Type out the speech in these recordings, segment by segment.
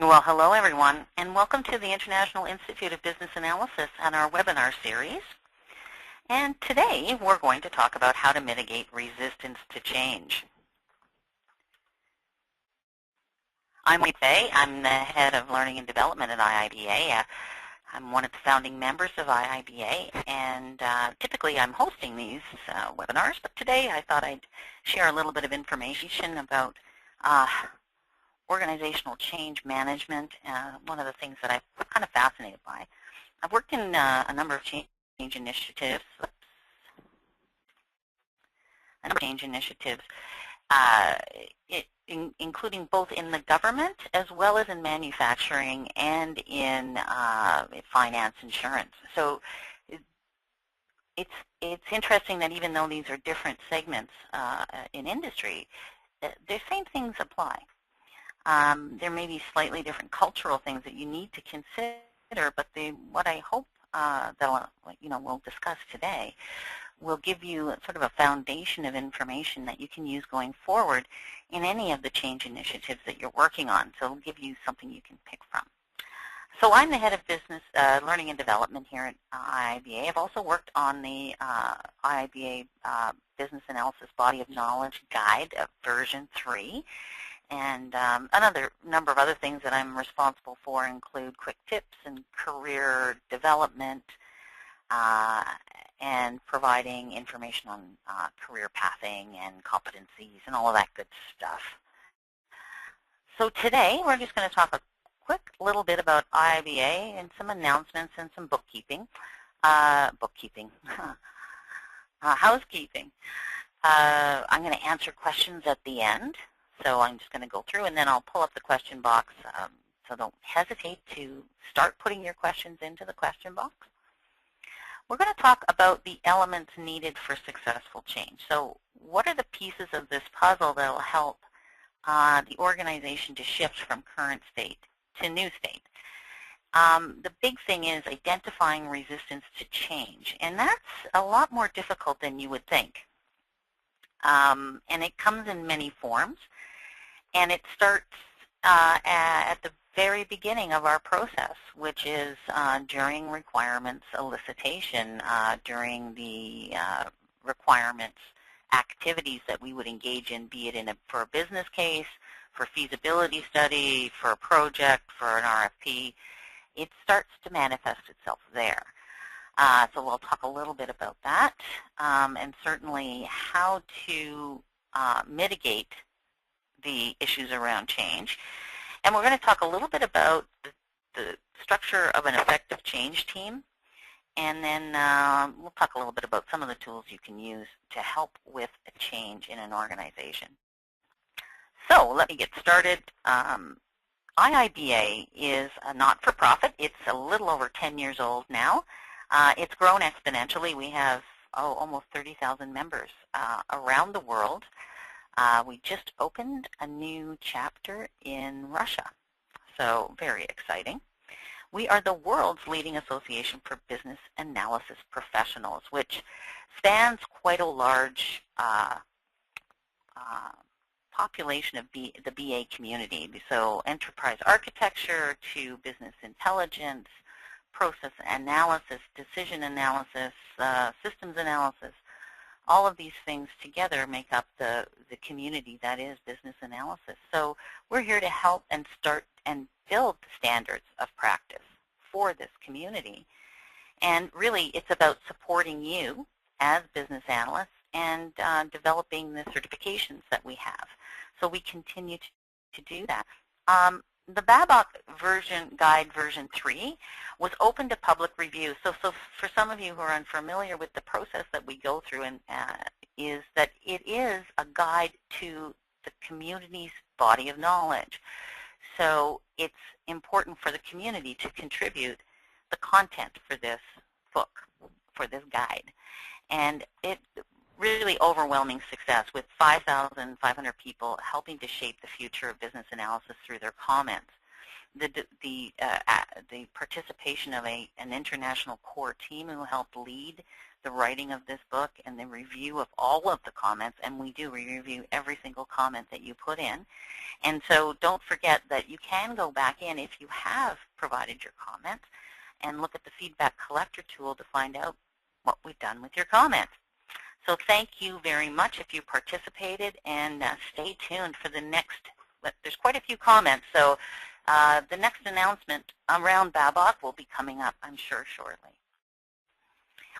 Well, hello everyone, and welcome to the International Institute of Business Analysis and our webinar series. And today we're going to talk about how to mitigate resistance to change. I'm Wei Fei. I'm the head of learning and development at IIBA. I'm one of the founding members of IIBA, and typically I'm hosting these webinars, but today I thought I'd share a little bit of information about organizational change management, one of the things that I'm kind of fascinated by. I've worked in a number of change initiatives, including both in the government as well as in manufacturing and in finance insurance. So it's interesting that even though these are different segments in industry, the same things apply. There may be slightly different cultural things that you need to consider, but what I hope that we'll discuss today will give you sort of a foundation of information that you can use going forward in any of the change initiatives that you're working on. So it'll give you something you can pick from. So I'm the head of business learning and development here at IIBA. I've also worked on the IIBA Business Analysis Body of Knowledge Guide version 3. And another number of other things that I'm responsible for include quick tips and career development and providing information on career pathing and competencies and all of that good stuff. So today we're just going to talk a quick little bit about IIBA and some announcements and some housekeeping. I'm going to answer questions at the end. So I'm just going to go through, and then I'll pull up the question box. So don't hesitate to start putting your questions into the question box. We're going to talk about the elements needed for successful change. So what are the pieces of this puzzle that will help the organization to shift from current state to new state? The big thing is identifying resistance to change, and that's a lot more difficult than you would think. And it comes in many forms. And it starts at the very beginning of our process, which is during requirements elicitation, during the requirements activities that we would engage in, be it for a business case, for feasibility study, for a project, for an RFP. It starts to manifest itself there. So we'll talk a little bit about that, and certainly how to mitigate the issues around change. And we're going to talk a little bit about the structure of an effective change team, and then we'll talk a little bit about some of the tools you can use to help with a change in an organization. So let me get started. IIBA is a not-for-profit. It's a little over 10 years old now. It's grown exponentially. We have almost 30,000 members around the world. We just opened a new chapter in Russia, so very exciting. We are the world's leading association for business analysis professionals, which spans quite a large population of the BA community. So enterprise architecture to business intelligence, process analysis, decision analysis, systems analysis. All of these things together make up the community that is business analysis. So we're here to help and start and build the standards of practice for this community. And really, it's about supporting you as business analysts and developing the certifications that we have. So we continue to do that. The BABOK guide version 3 was open to public review. So for some of you who are unfamiliar with the process that we go through, is that it is a guide to the community's body of knowledge. So it's important for the community to contribute the content for this book, for this guide. And it really overwhelming success with 5,500 people helping to shape the future of business analysis through their comments. The participation of an international core team who helped lead the writing of this book and the review of all of the comments, and we review every single comment that you put in. And so don't forget that you can go back in if you have provided your comments and look at the feedback collector tool to find out what we've done with your comments. So thank you very much if you participated, and stay tuned for the next, there's quite a few comments, so the next announcement around Babok will be coming up, I'm sure, shortly.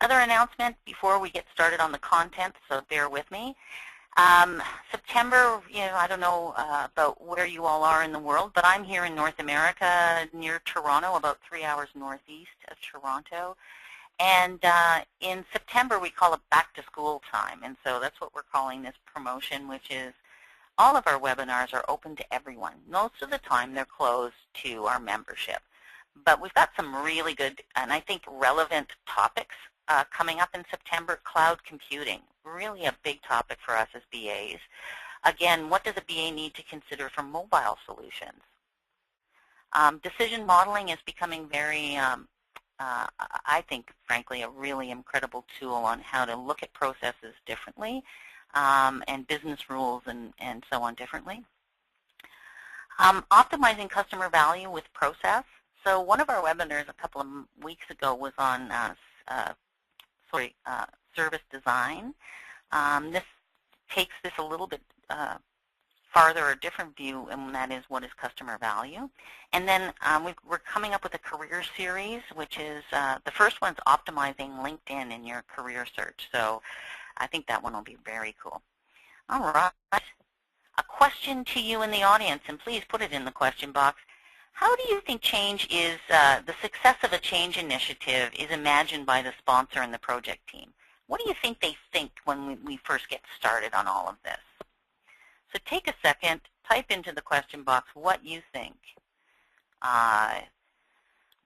Other announcement before we get started on the content, so bear with me. September, I don't know about where you all are in the world, but I'm here in North America near Toronto, about 3 hours northeast of Toronto. And in September, we call it back to school time. And so that's what we're calling this promotion, which is all of our webinars are open to everyone. Most of the time, they're closed to our membership. But we've got some really good and I think relevant topics coming up in September. Cloud computing, really a big topic for us as BAs. Again, what does a BA need to consider for mobile solutions? Decision modeling is becoming very, I think, frankly, a really incredible tool on how to look at processes differently and business rules and so on differently. Optimizing customer value with process. So one of our webinars a couple of weeks ago was on service design. This takes this a little bit farther, a different view, and that is what is customer value. And then we're coming up with a career series, which is the first one's optimizing LinkedIn in your career search. So I think that one will be very cool. All right. A question to you in the audience, and please put it in the question box. How do you think change is, the success of a change initiative is imagined by the sponsor and the project team? What do you think they think when we first get started on all of this? So take a second, type into the question box what you think,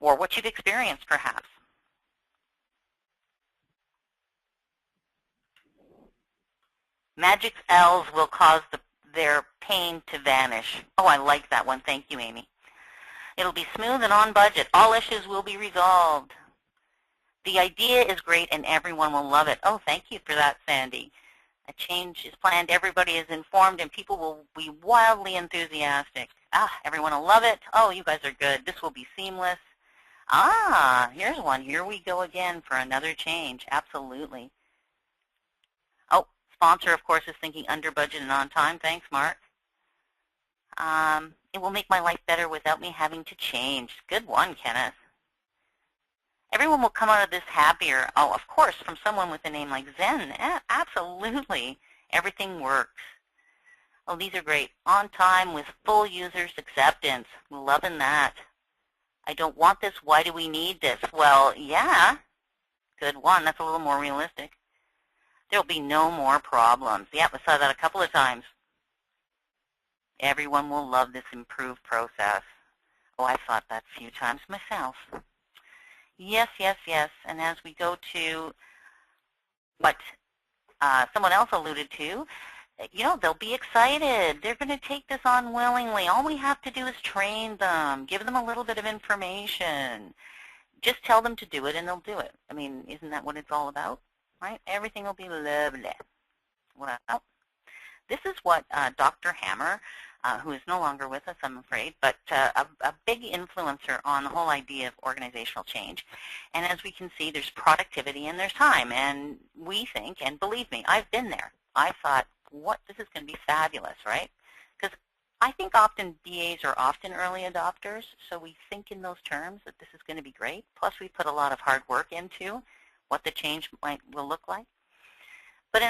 or what you've experienced perhaps. Magic L's will cause their pain to vanish. Oh, I like that one. Thank you, Amy. It'll be smooth and on budget. All issues will be resolved. The idea is great and everyone will love it. Oh, thank you for that, Sandy. A change is planned, everybody is informed, and people will be wildly enthusiastic. Everyone will love it. Oh, you guys are good. This will be seamless. Here's one. Here we go again for another change. Absolutely. Oh, sponsor, of course, is thinking under budget and on time. Thanks, Mark. It will make my life better without me having to change. Good one, Kenneth. Everyone will come out of this happier. Oh, of course, from someone with a name like Zen. Absolutely. Everything works. Oh, these are great. On time with full users acceptance. Loving that. I don't want this. Why do we need this? Well, yeah. Good one. That's a little more realistic. There will be no more problems. Yeah, I saw that a couple of times. Everyone will love this improved process. Oh, I thought that a few times myself. Yes, yes, yes. And as we go to what someone else alluded to, they'll be excited. They're going to take this on willingly. All we have to do is train them, give them a little bit of information. Just tell them to do it and they'll do it. I mean, isn't that what it's all about, right? Everything will be lovely. Well, this is what Dr. Hammer, who is no longer with us, I'm afraid, but a big influencer on the whole idea of organizational change. And as we can see, there's productivity and there's time. And we think, and believe me, I've been there. I thought, this is going to be fabulous, right? Because I think often BAs are often early adopters, so we think in those terms that this is going to be great. Plus, we put a lot of hard work into what the change will look like. But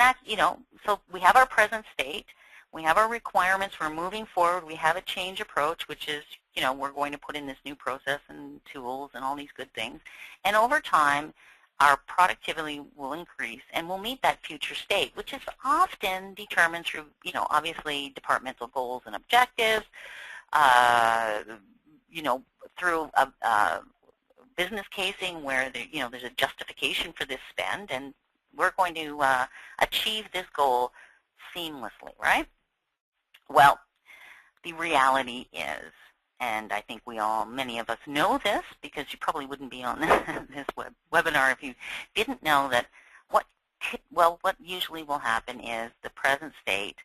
so we have our present state. We have our requirements. We're moving forward. We have a change approach, which is, we're going to put in this new process and tools and all these good things. And over time, our productivity will increase and we'll meet that future state, which is often determined through, obviously departmental goals and objectives, through a business casing where there's a justification for this spend, and we're going to achieve this goal seamlessly, right? Well, the reality is, and I think many of us know this because you probably wouldn't be on this webinar if you didn't know that What usually will happen is the present state,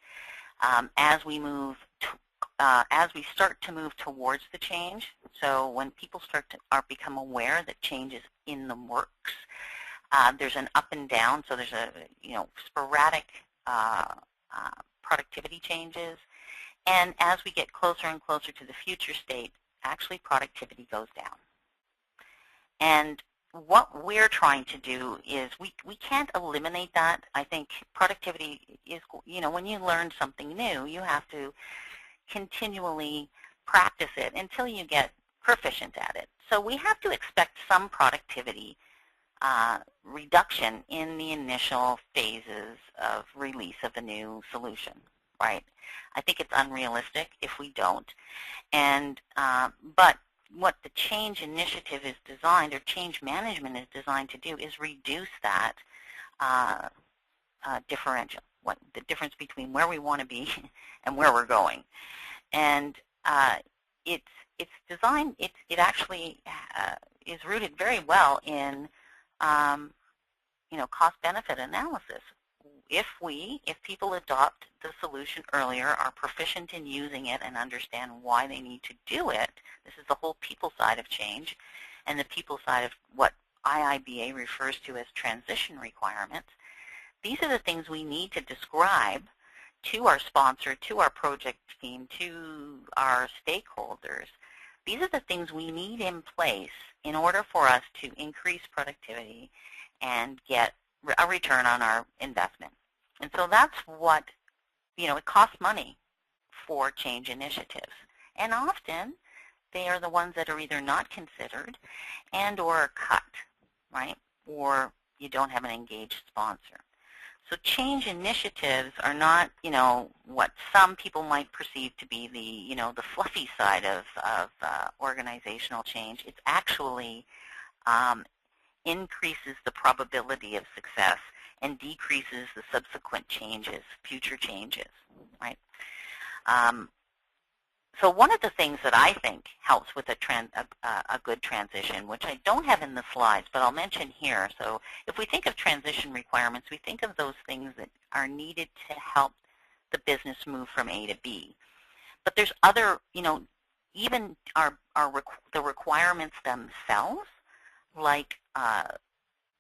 as we start to move towards the change. So when people become aware that change is in the works, there's an up and down. So there's a sporadic productivity changes, and as we get closer and closer to the future state, actually productivity goes down. And what we're trying to do is we can't eliminate that. I think productivity is, when you learn something new, you have to continually practice it until you get proficient at it. So we have to expect some productivity reduction in the initial phases of release of a new solution, right? I think it's unrealistic if we don't. And but what the change initiative is designed, or change management is designed to do, is reduce that differential, the difference between where we want to be and where we're going. And it's designed. It actually is rooted very well in cost-benefit analysis. If people adopt the solution earlier, are proficient in using it, and understand why they need to do it, this is the whole people side of change, and the people side of what IIBA refers to as transition requirements. These are the things we need to describe to our sponsor, to our project team, to our stakeholders. These are the things we need in place in order for us to increase productivity and get a return on our investment. And so that's what, it costs money for change initiatives. And often they are the ones that are either not considered and or are cut, right? Or you don't have an engaged sponsor. So change initiatives are not, what some people might perceive to be the fluffy side of organizational change. It's actually increases the probability of success and decreases the subsequent changes, future changes, right? So one of the things that I think helps with a good transition, which I don't have in the slides, but I'll mention here. So if we think of transition requirements, we think of those things that are needed to help the business move from A to B. But there's other, even the requirements themselves, like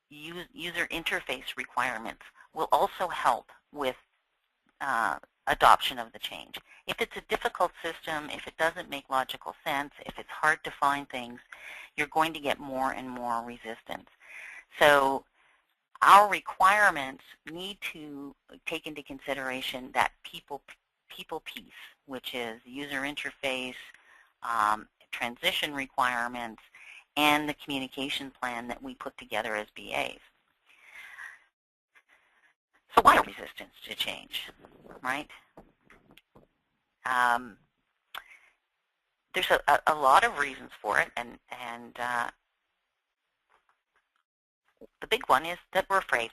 user interface requirements, will also help with adoption of the change. If it's a difficult system, if it doesn't make logical sense, if it's hard to find things, you're going to get more and more resistance. So our requirements need to take into consideration that people piece, which is user interface, transition requirements, and the communication plan that we put together as BAs. So why resistance to change, right? There's a lot of reasons for it, and the big one is that we're afraid.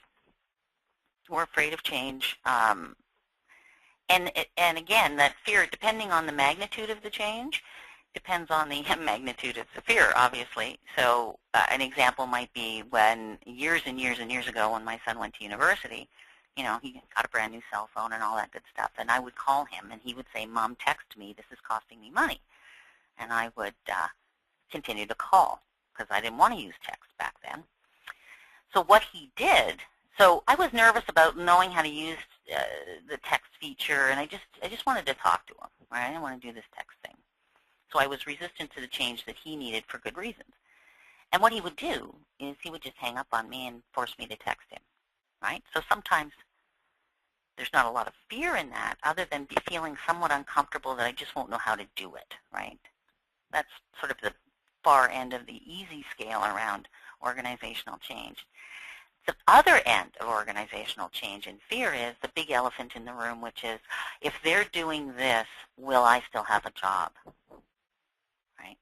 We're afraid of change, and again, that fear, depending on the magnitude of the change, depends on the magnitude of the fear, obviously. So an example might be when years and years and years ago, when my son went to university, he got a brand new cell phone and all that good stuff, and I would call him, and he would say, "Mom, text me, this is costing me money." And I would continue to call, because I didn't want to use text back then. So what he did, so I was nervous about knowing how to use the text feature, and I just wanted to talk to him, right? I didn't want to do this text thing. So I was resistant to the change that he needed for good reasons. And what he would do is he would just hang up on me and force me to text him, right? So sometimes there's not a lot of fear in that, other than feeling somewhat uncomfortable that I just won't know how to do it, right? That's sort of the far end of the easy scale around organizational change. The other end of organizational change and fear is the big elephant in the room, which is, if they're doing this, will I still have a job, right?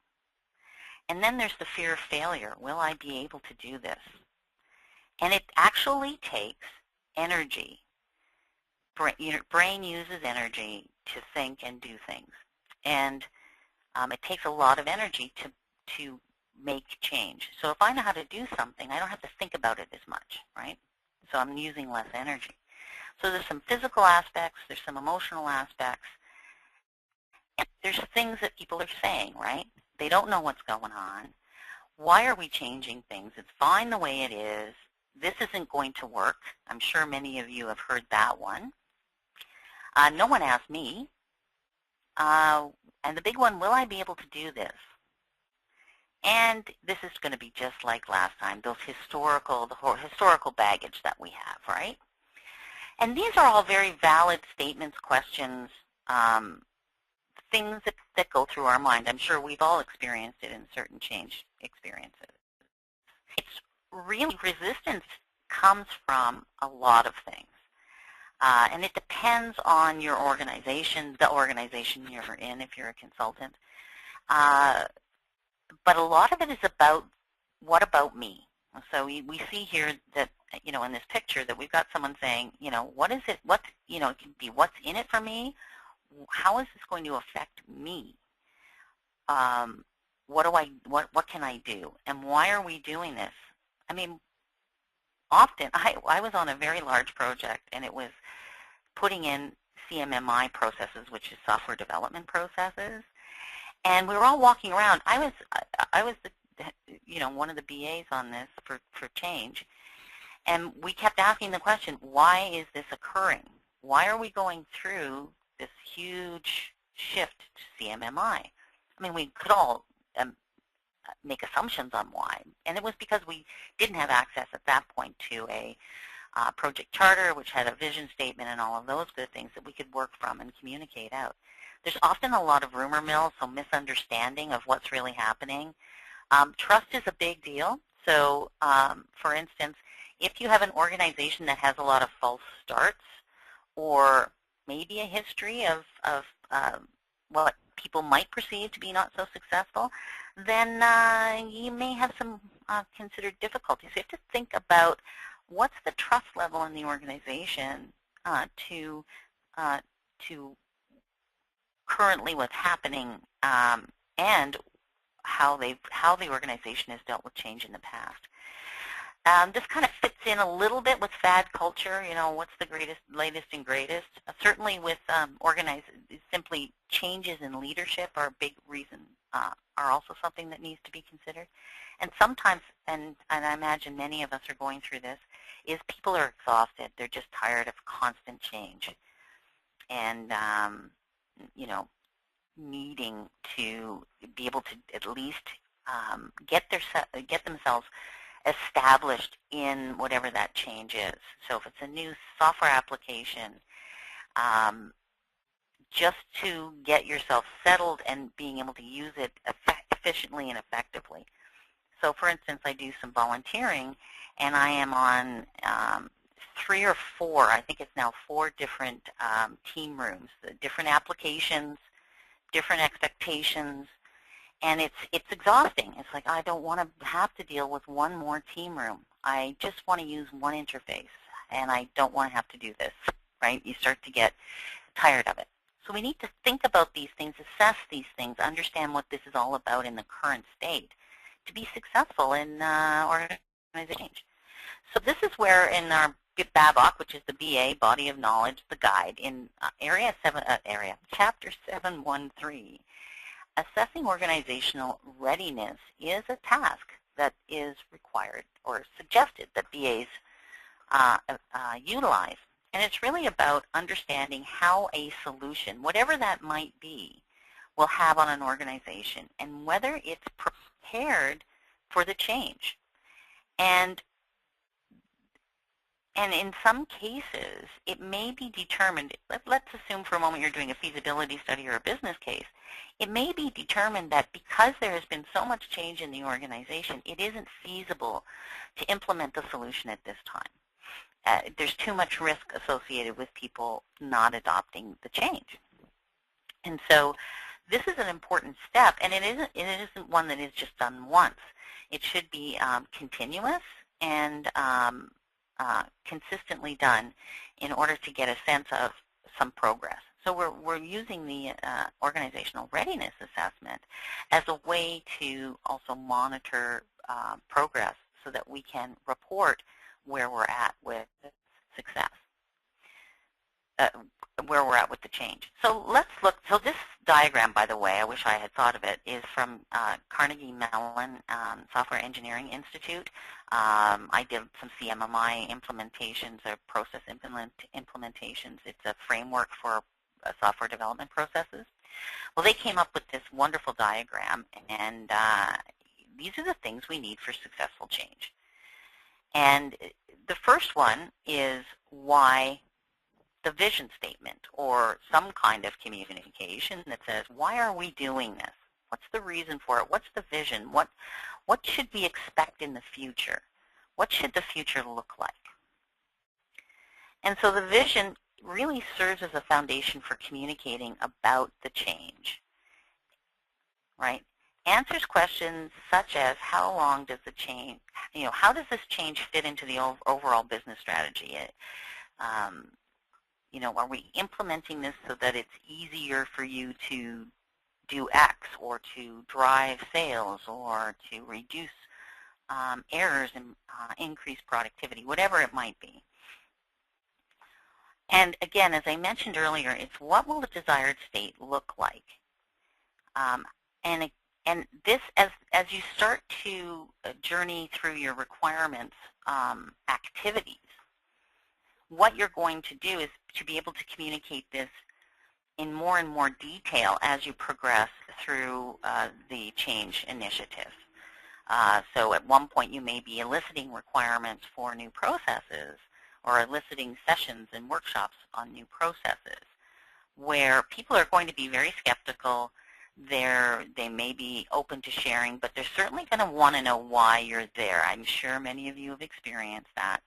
And then there's the fear of failure. Will I be able to do this? And it actually takes energy. Your brain uses energy to think and do things. And it takes a lot of energy to make change. So if I know how to do something, I don't have to think about it as much, right? so I'm using less energy. So there's some physical aspects, there's some emotional aspects, and there's things that people are saying, right? They don't know what's going on. Why are we changing things? It's fine the way it is. This isn't going to work. I'm sure many of you have heard that one. No one asked me. And the big one, will I be able to do this? And this is going to be just like last time, the historical baggage that we have, right? And these are all very valid statements, questions, things that go through our mind. I'm sure we've all experienced it in certain change experiences. It's really, resistance comes from a lot of things. And it depends on your organization, the organization you're in if you're a consultant. But a lot of it is about, what about me? So we see here that, you know, in this picture that we've got someone saying, you know, what is it, what, you know, it can be what's in it for me, how is this going to affect me? What can I do? And why are we doing this? I mean, often, I was on a very large project, and it was putting in CMMI processes, which is software development processes, and we were all walking around. I was the, you know, one of the BAs on this for change, and we kept asking the question, why is this occurring? Why are we going through this huge shift to CMMI? I mean, we could all make assumptions on why, and it was because we didn't have access at that point to a project charter, which had a vision statement and all of those good things that we could work from and communicate out. There's often a lot of rumor mill, so misunderstanding of what's really happening. Trust is a big deal. So, for instance, if you have an organization that has a lot of false starts, or maybe a history of what people might perceive to be not so successful, then you may have some considered difficulties. So you have to think about what's the trust level in the organization to currently what's happening, and how the organization has dealt with change in the past. This kind of fits in a little bit with fad culture. You know, what's the latest and greatest? Certainly with simply changes in leadership are a big reason, are also something that needs to be considered. And sometimes, and I imagine many of us are going through this, is people are exhausted. They're just tired of constant change. And, you know, needing to be able to at least get themselves established in whatever that change is. So if it's a new software application, just to get yourself settled and being able to use it efficiently and effectively. So for instance, I do some volunteering, and I am on 3 or 4, I think it's now 4 different team rooms, different applications, different expectations, and it's exhausting. It's like, I don't want to have to deal with one more team room. I just want to use one interface, and I don't want to have to do this, right? You start to get tired of it. So we need to think about these things, assess these things, understand what this is all about in the current state to be successful in organization change. So this is where in our BABOK, which is the BA, Body of Knowledge, the guide, in Chapter 713, assessing organizational readiness is a task that is required or suggested that BAs utilize. And it's really about understanding how a solution, whatever that might be, will have on an organization and whether it's prepared for the change. And in some cases, it may be determined, let's assume for a moment you're doing a feasibility study or a business case, it may be determined that because there has been so much change in the organization, it isn't feasible to implement the solution at this time. There's too much risk associated with people not adopting the change. And so this is an important step, and it isn't one that is just done once. It should be continuous and consistently done in order to get a sense of some progress. So we're using the organizational readiness assessment as a way to also monitor progress so that we can report where we're at with success, where we're at with the change. So let's look. So this diagram, by the way, I wish I had thought of it, is from Carnegie Mellon Software Engineering Institute. I did some CMMI implementations or process implementations. It's a framework for software development processes. Well, they came up with this wonderful diagram, and these are the things we need for successful change. And the first one is why the vision statement, or some kind of communication that says, why are we doing this? What's the reason for it? What's the vision? What should we expect in the future? What should the future look like? And so the vision really serves as a foundation for communicating about the change, right? Answers questions such as, how long does the change, how does this change fit into the overall business strategy? Are we implementing this so that it's easier for you to do X, or to drive sales, or to reduce errors and increase productivity, whatever it might be? And again, as I mentioned earlier, it's what will the desired state look like? And this, as you start to journey through your requirements activities, what you're going to do is to be able to communicate this in more and more detail as you progress through the change initiative. So at one point you may be eliciting requirements for new processes, or eliciting sessions and workshops on new processes, where people are going to be very skeptical. They may be open to sharing, but they're certainly going to want to know why you're there. I'm sure many of you have experienced that.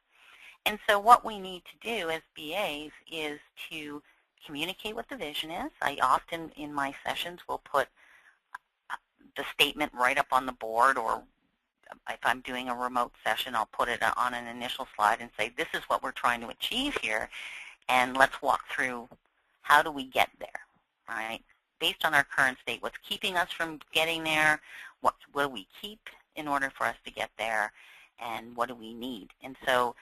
And so what we need to do as BAs is to communicate what the vision is. I often, in my sessions, will put the statement right up on the board, or if I'm doing a remote session, I'll put it on an initial slide and say, this is what we're trying to achieve here, and let's walk through how do we get there, right? Based on our current state, what's keeping us from getting there, what do we keep in order for us to get there, and what do we need? And so,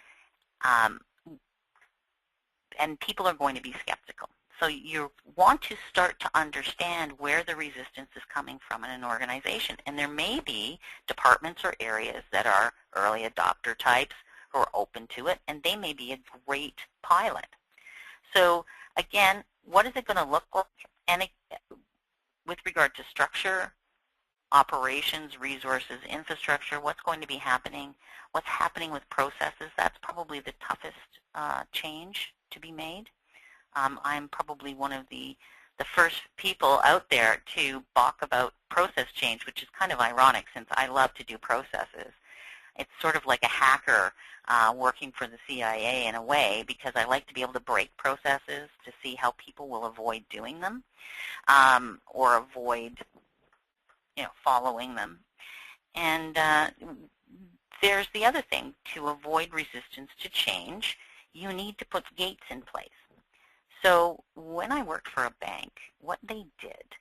and people are going to be skeptical. So you want to start to understand where the resistance is coming from in an organization. And there may be departments or areas that are early adopter types who are open to it, and they may be a great pilot. So again, what is it going to look like? And with regard to structure, operations, resources, infrastructure, what's going to be happening, what's happening with processes, that's probably the toughest change to be made. I'm probably one of the first people out there to balk about process change, which is kind of ironic since I love to do processes. It's sort of like a hacker working for the CIA in a way, because I like to be able to break processes to see how people will avoid doing them or avoid following them. And there's the other thing. To avoid resistance to change, you need to put gates in place. So when I worked for a bank, what they did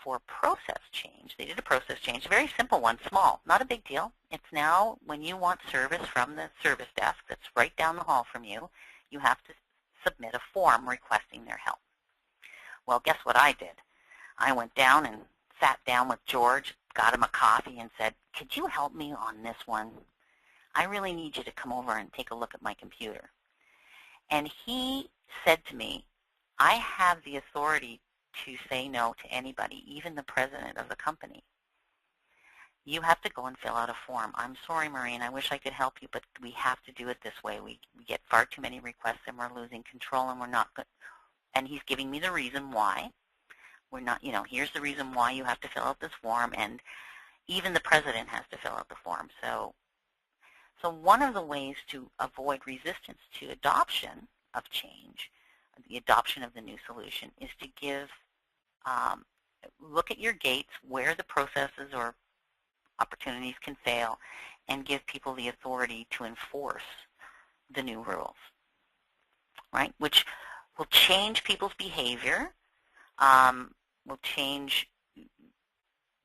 for process change, they did a process change, a very simple one, small, not a big deal. It's now when you want service from the service desk that's right down the hall from you, you have to submit a form requesting their help. Well, guess what I did? I went down and sat down with George, got him a coffee, and said, could you help me on this one? I really need you to come over and take a look at my computer. And he said to me, I have the authority to say no to anybody, even the president of the company. You have to go and fill out a form. I'm sorry, Maureen, I wish I could help you, but we have to do it this way. We get far too many requests and we're losing control, and we're not good. And he's giving me the reason why. We're not, here's the reason why you have to fill out this form, and even the president has to fill out the form. So one of the ways to avoid resistance to adoption of change, the adoption of the new solution, is to give, look at your gates where the processes or opportunities can fail, and give people the authority to enforce the new rules, right? Which will change people's behavior, will change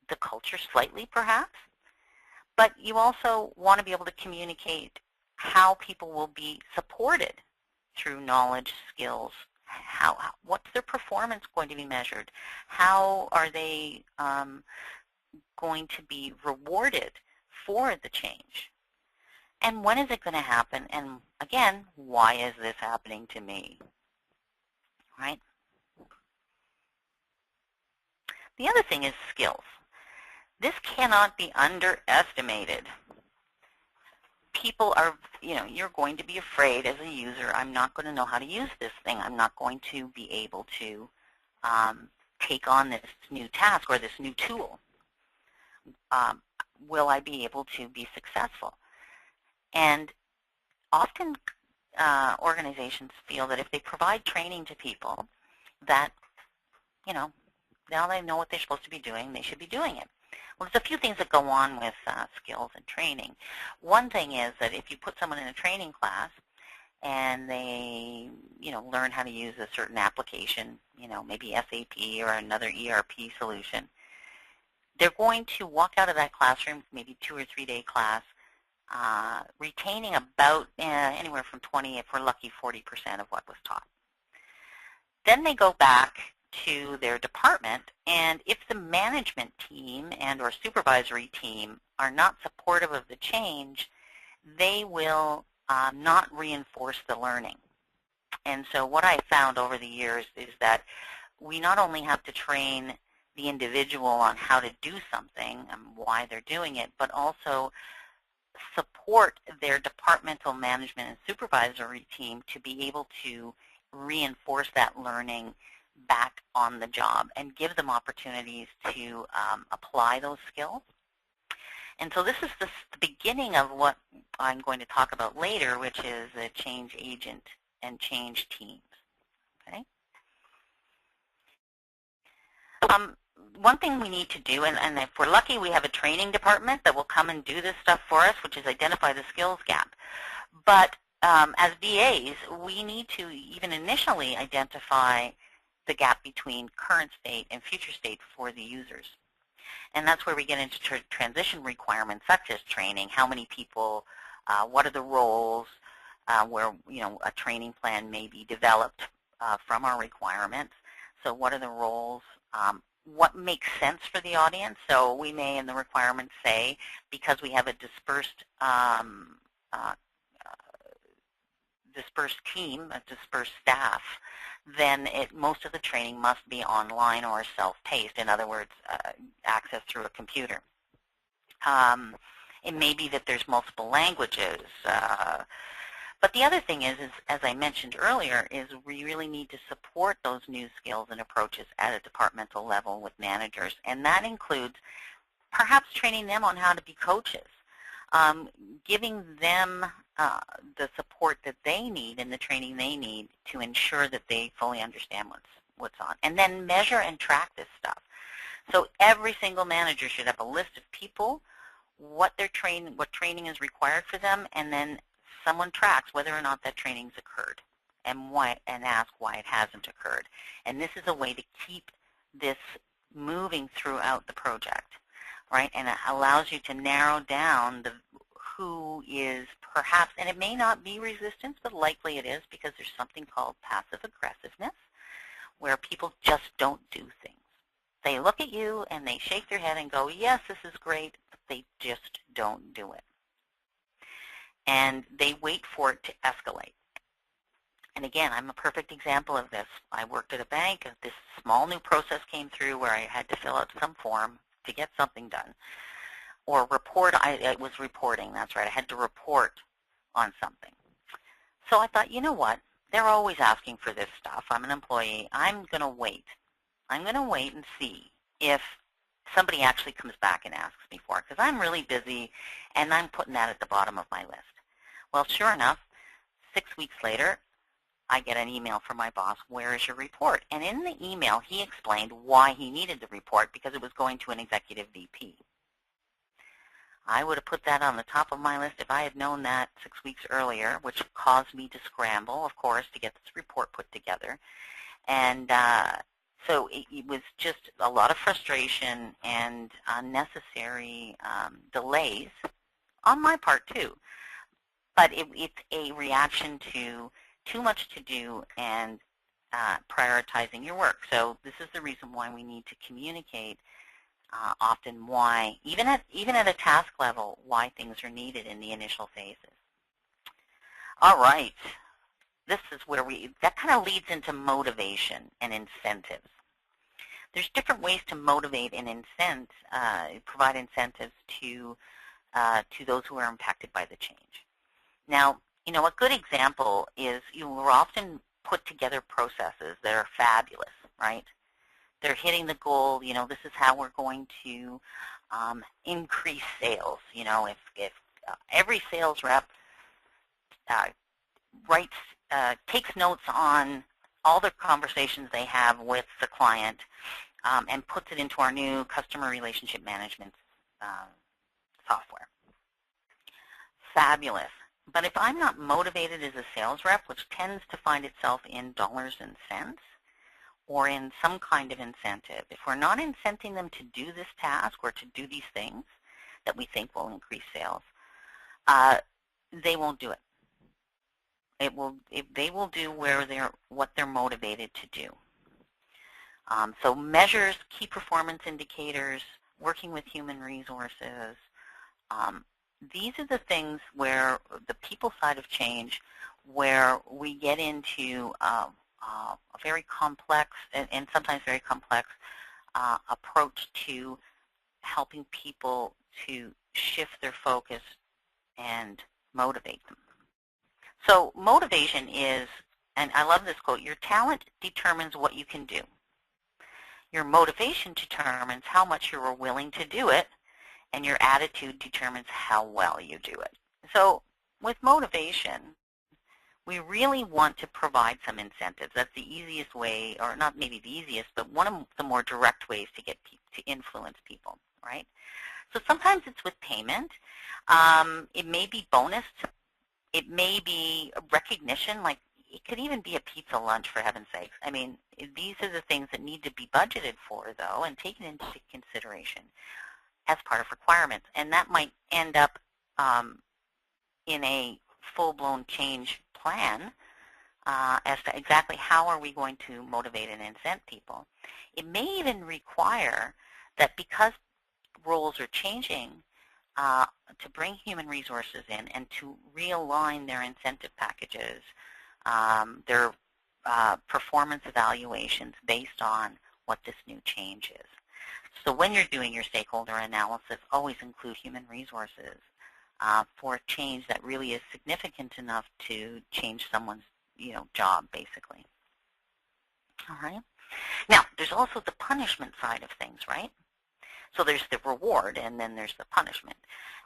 the culture slightly perhaps, but you also want to be able to communicate how people will be supported through knowledge, skills. What's their performance going to be measured? How are they going to be rewarded for the change? And when is it going to happen? And again, why is this happening to me? Right? The other thing is skills. This cannot be underestimated. People are, you're going to be afraid as a user, I'm not going to know how to use this thing. I'm not going to be able to take on this new task or this new tool. Will I be able to be successful? And often organizations feel that if they provide training to people that, now they know what they're supposed to be doing, they should be doing it. Well, there's a few things that go on with skills and training. One thing is that if you put someone in a training class and they, learn how to use a certain application, maybe SAP or another ERP solution, they're going to walk out of that classroom, maybe 2 or 3 day class, retaining about anywhere from 20, if we're lucky, 40% of what was taught. Then they go back to their department, and if the management team and or supervisory team are not supportive of the change, they will not reinforce the learning. And so what I found over the years is that we not only have to train the individual on how to do something and why they're doing it, but also support their departmental management and supervisory team to be able to reinforce that learning back on the job and give them opportunities to apply those skills. And so this is the beginning of what I'm going to talk about later, which is a change agent and change teams. Okay. One thing we need to do, and if we're lucky, we have a training department that will come and do this stuff for us, which is identify the skills gap. But as BAs, we need to even initially identify the gap between current state and future state for the users. And that's where we get into transition requirements such as training, how many people, what are the roles, where a training plan may be developed from our requirements. So what are the roles? What makes sense for the audience? So we may in the requirements say, because we have a dispersed team, a dispersed staff, then most of the training must be online or self-paced, in other words, access through a computer. It may be that there's multiple languages. But the other thing is, as I mentioned earlier, is we really need to support those new skills and approaches at a departmental level with managers. And that includes perhaps training them on how to be coaches, giving them the support that they need and the training they need to ensure that they fully understand what's on. And then measure and track this stuff. So every single manager should have a list of people, what training is required for them, and then someone tracks whether or not that training's occurred and ask why it hasn't occurred. And this is a way to keep this moving throughout the project, right? And it allows you to narrow down who is perhaps, and it may not be resistance, but likely it is, because there's something called passive aggressiveness, where people just don't do things. They look at you and they shake their head and go, yes, this is great, but they just don't do it. And they wait for it to escalate. And again, I'm a perfect example of this. I worked at a bank. This small new process came through where I had to fill out some form to get something done. Or report, it was reporting, that's right. I had to report on something. So I thought, you know what? They're always asking for this stuff. I'm an employee. I'm going to wait. I'm going to wait and see if somebody actually comes back and asks me for it, because I'm really busy and I'm putting that at the bottom of my list. Well, sure enough, 6 weeks later, I get an email from my boss, where is your report? And in the email, he explained why he needed the report, because it was going to an executive VP. I would have put that on the top of my list if I had known that 6 weeks earlier, which caused me to scramble, of course, to get this report put together. And so it was just a lot of frustration and unnecessary delays on my part, too. but it's a reaction to too much to do and prioritizing your work. So this is the reason why we need to communicate often why, even at a task level, why things are needed in the initial phases. All right, this is where that kind of leads into motivation and incentives. There's different ways to motivate and provide incentives to those who are impacted by the change. Now, a good example is we're often put together processes that are fabulous, right? They're hitting the goal. This is how we're going to increase sales. If every sales rep takes notes on all the conversations they have with the client and puts it into our new customer relationship management software. Fabulous. But if I'm not motivated as a sales rep, which tends to find itself in dollars and cents or in some kind of incentive, if we're not incenting them to do this task or to do these things that we think will increase sales, they won't do it. They will do what they're motivated to do. So measures, key performance indicators, working with human resources, these are the things where the people side of change, where we get into a very complex and sometimes very complex approach to helping people to shift their focus and motivate them. So motivation is, and I love this quote, your talent determines what you can do. Your motivation determines how much you're willing to do it, and your attitude determines how well you do it. So with motivation, we really want to provide some incentives. That's the easiest way, or not maybe the easiest, but one of the more direct ways to get to influence people, right? So sometimes it's with payment. It may be bonus. It may be recognition, like it could even be a pizza lunch, for heaven's sakes. I mean, these are the things that need to be budgeted for, though, and taken into consideration as part of requirements. And that might end up in a full-blown change plan as to exactly how are we going to motivate and incent people. It may even require that because roles are changing, to bring human resources in and to realign their incentive packages, their performance evaluations based on what this new change is. So when you're doing your stakeholder analysis, always include human resources for a change that really is significant enough to change someone's job, basically. All right. Now, there's also the punishment side of things, right? So there's the reward, and then there's the punishment.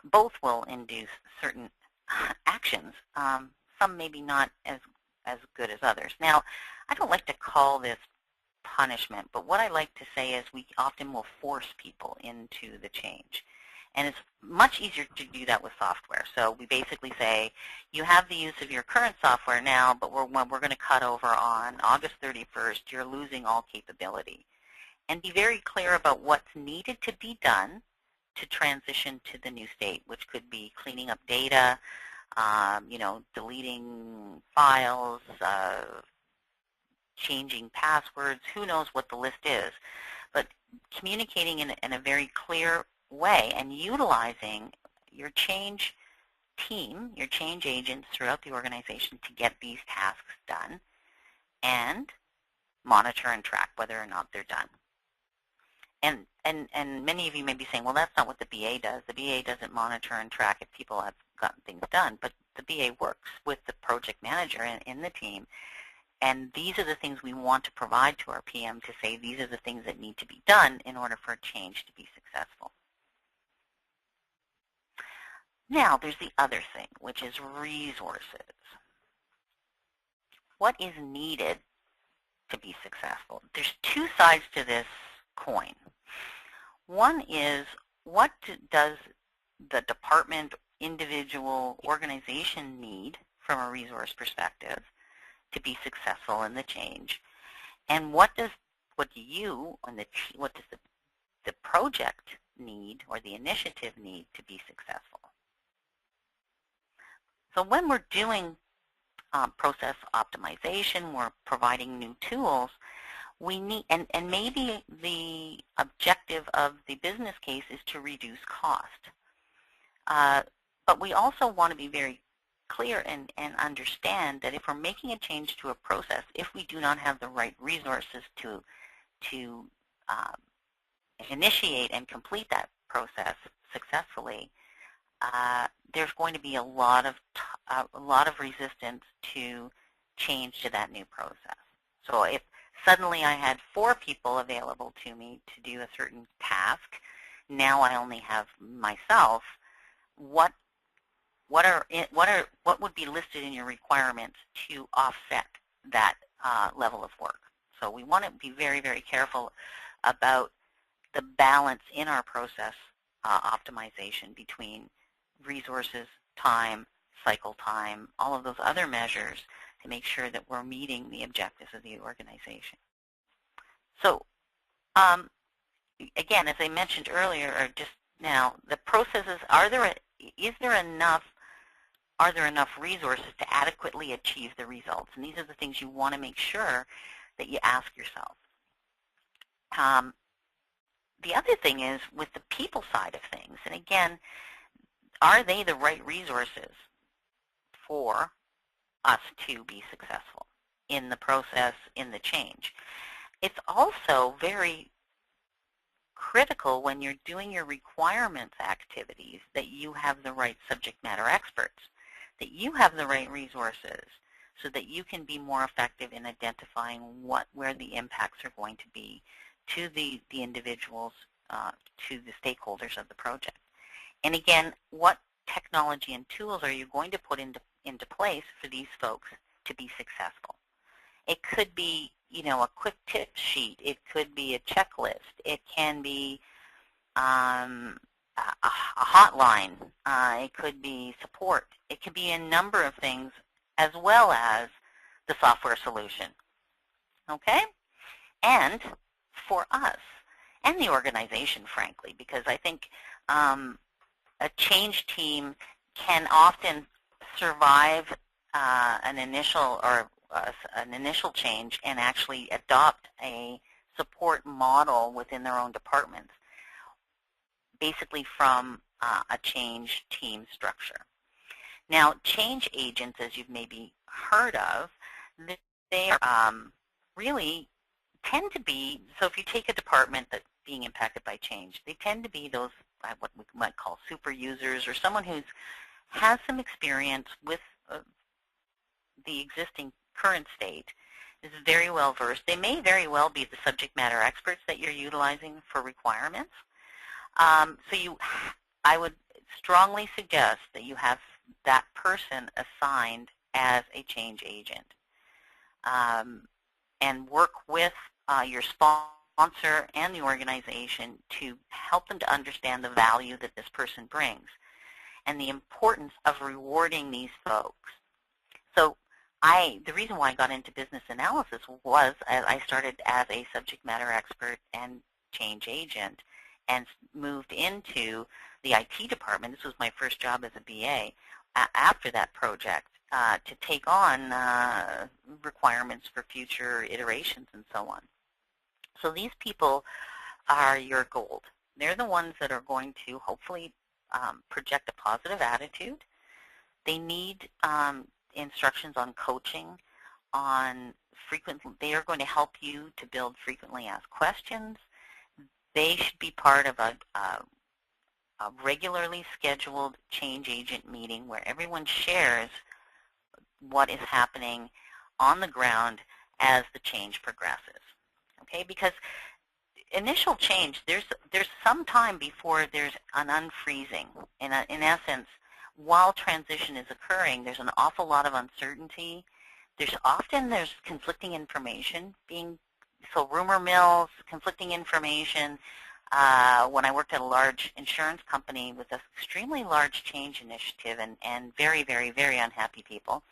Both will induce certain actions, some maybe not as good as others. Now, I don't like to call this punishment, but what I like to say is we often will force people into the change. And it's much easier to do that with software. So we basically say, you have the use of your current software now, but we're going to cut over on August 31st. You're losing all capability. And be very clear about what's needed to be done to transition to the new state, which could be cleaning up data, deleting files, changing passwords, who knows what the list is. But communicating in a very clear way and utilizing your change team, your change agents throughout the organization to get these tasks done and monitor and track whether or not they're done. And many of you may be saying, well, that's not what the BA does. The BA doesn't monitor and track if people have gotten things done, but the BA works with the project manager in the team. And these are the things we want to provide to our PM to say these are the things that need to be done in order for a change to be successful. Now, there's the other thing, which is resources. What is needed to be successful? There's two sides to this coin. One is, what does the department, individual, organization need from a resource perspective to be successful in the change? And what does the project need or the initiative need to be successful? So when we're doing process optimization, we're providing new tools, we need, and maybe the objective of the business case is to reduce cost. But we also want to be very clear and understand that if we're making a change to a process, if we do not have the right resources to initiate and complete that process successfully, there's going to be a lot of resistance to change to that new process. So if suddenly I had 4 people available to me to do a certain task, now I only have myself, what would be listed in your requirements to offset that level of work? So we want to be very, very careful about the balance in our process optimization between resources, time, cycle time, all of those other measures to make sure that we're meeting the objectives of the organization. So again, as I mentioned earlier, or just now, the processes, are there enough resources to adequately achieve the results? And these are the things you want to make sure that you ask yourself. The other thing is with the people side of things, and again, are they the right resources for us to be successful in the process, in the change? It's also very critical when you're doing your requirements activities that you have the right subject matter experts, that you have the right resources so that you can be more effective in identifying where the impacts are going to be to the individuals, to the stakeholders of the project. And again, what technology and tools are you going to put into place for these folks to be successful? It could be, a quick tip sheet. It could be a checklist. It can be a hotline. It could be support. It could be a number of things, as well as the software solution. Okay? And for us and the organization, frankly, because I think a change team can often survive an initial change and actually adopt a support model within their own departments, basically from a change team structure. Now, change agents, as you've maybe heard of, they really tend to be, so if you take a department that's being impacted by change, they tend to be those, what we might call super users, or someone who has some experience with the existing current state, is very well versed. They may very well be the subject matter experts that you're utilizing for requirements. So I would strongly suggest that you have that person assigned as a change agent, and work with your sponsor and the organization to help them to understand the value that this person brings and the importance of rewarding these folks. So the reason why I got into business analysis was I started as a subject matter expert and change agent and moved into the IT department. This was my first job as a BA after that project to take on requirements for future iterations and so on. So these people are your gold. They're the ones that are going to hopefully project a positive attitude. They need instructions on coaching, they are going to help you to build frequently asked questions. They should be part of a regularly scheduled change agent meeting where everyone shares what is happening on the ground as the change progresses. Okay, because initial change, there's some time before there's an unfreezing. In essence, while transition is occurring, there's an awful lot of uncertainty. There's conflicting information so rumor mills, conflicting information. When I worked at a large insurance company with an extremely large change initiative and very, very, very unhappy people,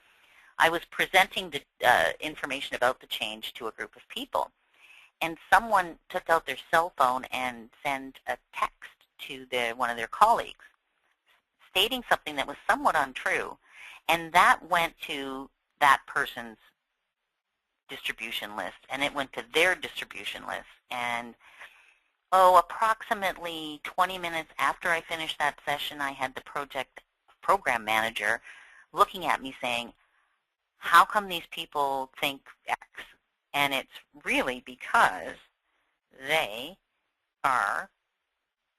I was presenting the information about the change to a group of people. And someone took out their cell phone and sent a text to one of their colleagues stating something that was somewhat untrue. And that went to that person's distribution list, and it went to their distribution list. And approximately 20 minutes after I finished that session, I had the program manager looking at me saying, how come these people think X? And it's really because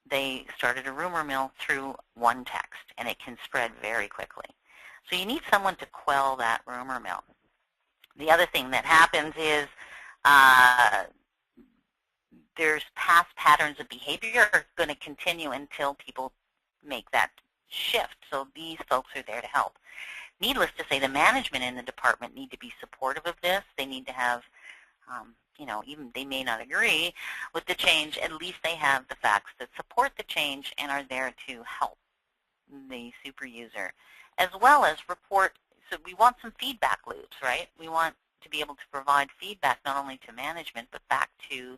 they started a rumor mill through one text, and it can spread very quickly. So you need someone to quell that rumor mill. The other thing that happens is there's past patterns of behavior are going to continue until people make that shift. So these folks are there to help. Needless to say, the management in the department need to be supportive of this. They need to have, even they may not agree with the change, at least they have the facts that support the change and are there to help the super user, as well as report. So we want some feedback loops, right? We want to be able to provide feedback not only to management, but back to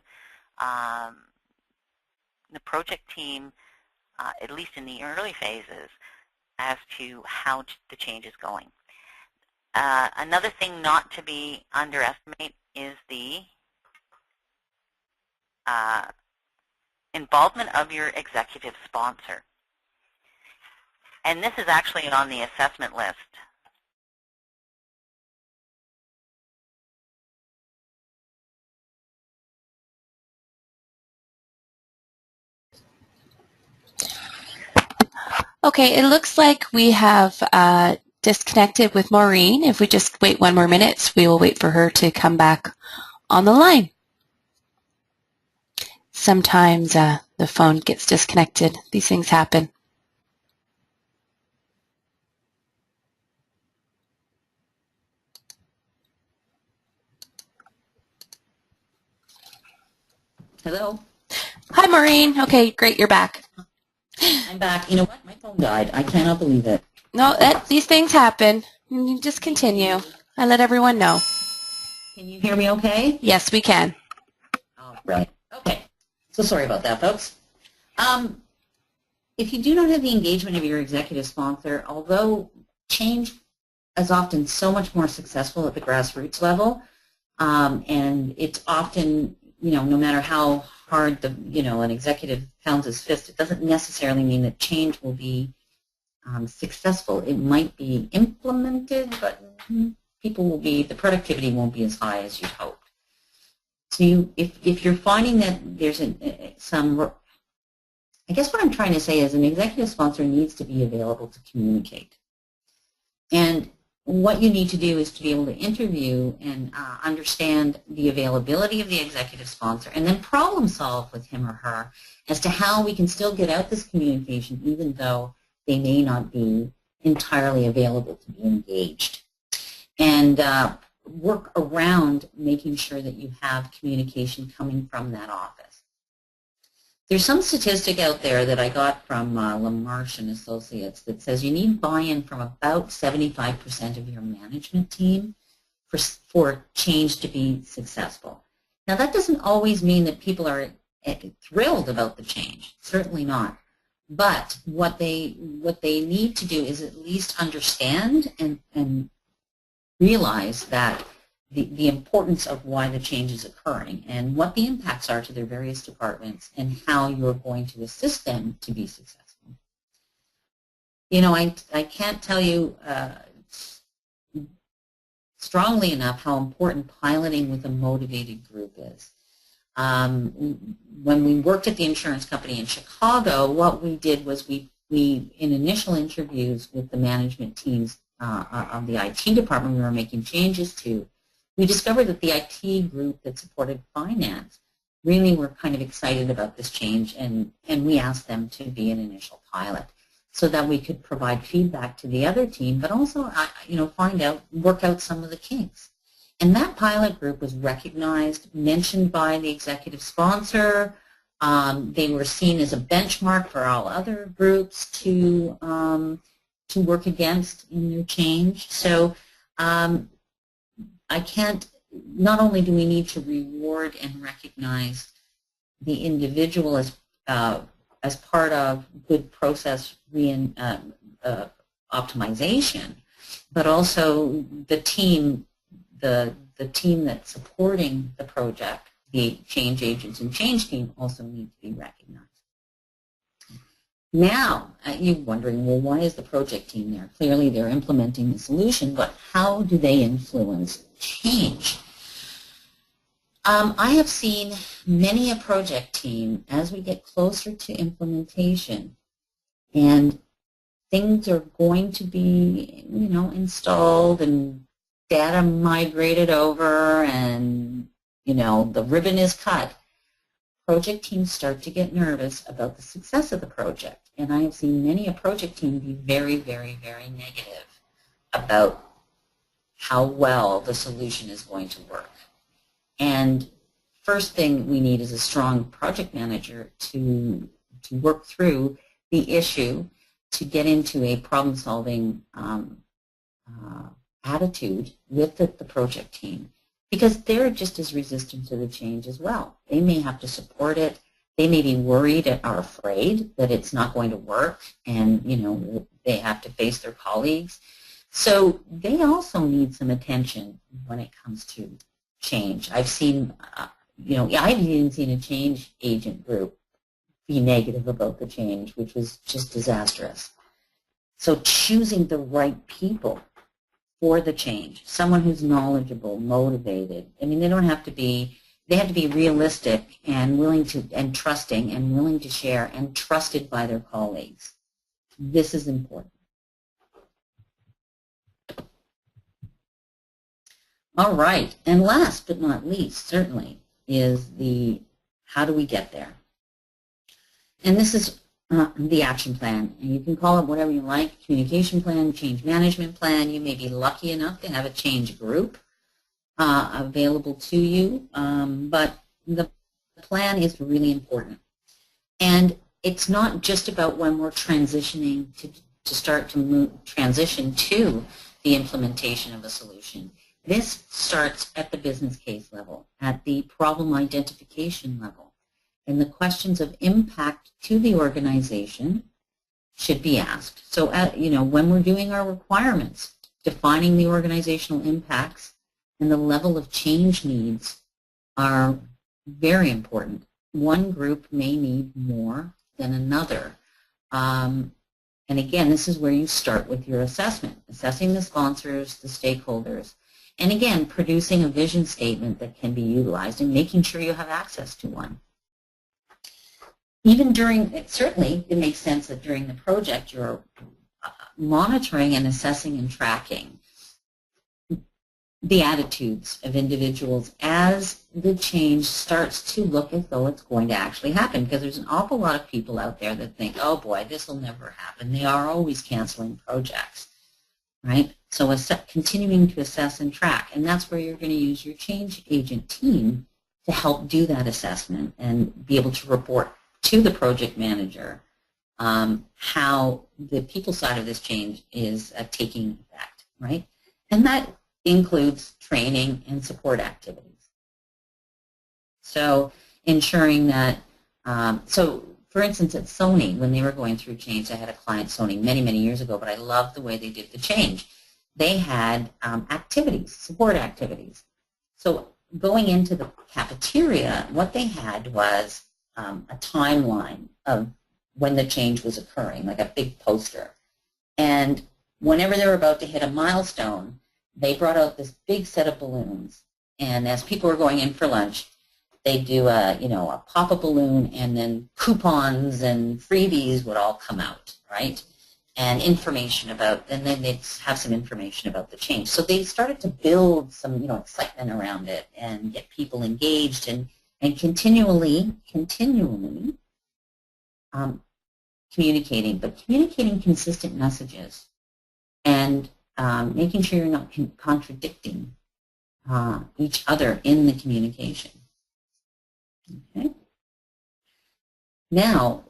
the project team, at least in the early phases, as to how the change is going. Another thing not to be underestimated is the involvement of your executive sponsor. And this is actually on the assessment list. Okay, it looks like we have disconnected with Maureen. If we just wait one more minute, we will wait for her to come back on the line. Sometimes the phone gets disconnected. These things happen. Hello. Hi, Maureen. Okay, great, you're back. I'm back. You know what? My phone died. I cannot believe it. No, these things happen. You just continue. I let everyone know. Can you hear me okay? Yes, we can. Oh, brilliant. Okay. So sorry about that, folks. If you do not have the engagement of your executive sponsor, although change is often so much more successful at the grassroots level, and it's often, no matter how hard an executive pounds his fist, it doesn't necessarily mean that change will be successful. It might be implemented, but the productivity won't be as high as you'd hoped. So if you're finding that there's I guess what I'm trying to say is an executive sponsor needs to be available to communicate. And what you need to do is to be able to interview and understand the availability of the executive sponsor and then problem solve with him or her as to how we can still get out this communication even though they may not be entirely available to be engaged. And work around making sure that you have communication coming from that office. There's some statistic out there that I got from LaMarche and Associates that says you need buy-in from about 75% of your management team for change to be successful. Now that doesn't always mean that people are thrilled about the change, certainly not. But what they need to do is at least understand and realize that the importance of why the change is occurring and what the impacts are to their various departments and how you're going to assist them to be successful. I can't tell you strongly enough how important piloting with a motivated group is. When we worked at the insurance company in Chicago, what we did was we in initial interviews with the management teams of the IT department we were making changes to, we discovered that the IT group that supported finance really were kind of excited about this change, and we asked them to be an initial pilot so that we could provide feedback to the other team, but also work out some of the kinks. And that pilot group was recognized, mentioned by the executive sponsor. They were seen as a benchmark for all other groups to work against in their change. So not only do we need to reward and recognize the individual as part of good process optimization, but also the team, the team that's supporting the project, the change agents and change team also need to be recognized. Now, you're wondering, well, why is the project team there? Clearly they're implementing the solution, but how do they influence change? I have seen many a project team, as we get closer to implementation, and things are going to be, installed and data migrated over and, the ribbon is cut, project teams start to get nervous about the success of the project. And I have seen many a project team be very, very, very negative about how well the solution is going to work. And first thing we need is a strong project manager to work through the issue, to get into a problem-solving attitude with the project team, because they're just as resistant to the change as well. They may have to support it. They may be worried or afraid that it's not going to work, and they have to face their colleagues. So they also need some attention when it comes to change. I've seen, I've even seen a change agent group be negative about the change, which was just disastrous. So choosing the right people for the change, someone who's knowledgeable, motivated. I mean, they have to be realistic and willing to, and trusting and willing to share and trusted by their colleagues. This is important. All right, and last but not least, certainly, is the how do we get there? And this is the action plan. And you can call it whatever you like, communication plan, change management plan. You may be lucky enough to have a change group available to you, but the plan is really important. And it's not just about when we're transitioning to start to transition to the implementation of a solution. This starts at the business case level, at the problem identification level, and the questions of impact to the organization should be asked. So, when we're doing our requirements, defining the organizational impacts and the level of change needs are very important. One group may need more than another. And again, this is where you start with your assessment, assessing the sponsors, the stakeholders, and again, producing a vision statement that can be utilized and making sure you have access to one. Even certainly it makes sense that during the project you're monitoring and assessing and tracking the attitudes of individuals as the change starts to look as though it's going to actually happen, because there's an awful lot of people out there that think, oh boy, this will never happen. They are always canceling projects, right? So continuing to assess and track, and that's where you're going to use your change agent team to help do that assessment and be able to report to the project manager how the people side of this change is taking effect, right? And that includes training and support activities. So ensuring that, so for instance at Sony, when they were going through change, I had a client, Sony, many, many years ago, but I loved the way they did the change. They had activities, support activities. So going into the cafeteria, what they had was a timeline of when the change was occurring, like a big poster. And whenever they were about to hit a milestone, they brought out this big set of balloons. And as people were going in for lunch, they'd do a pop-up balloon, and then coupons and freebies would all come out, right? And information about, and then they'd have some information about the change. So they started to build some, excitement around it and get people engaged and continually communicating, but communicating consistent messages and making sure you're not contradicting each other in the communication. Okay. Now,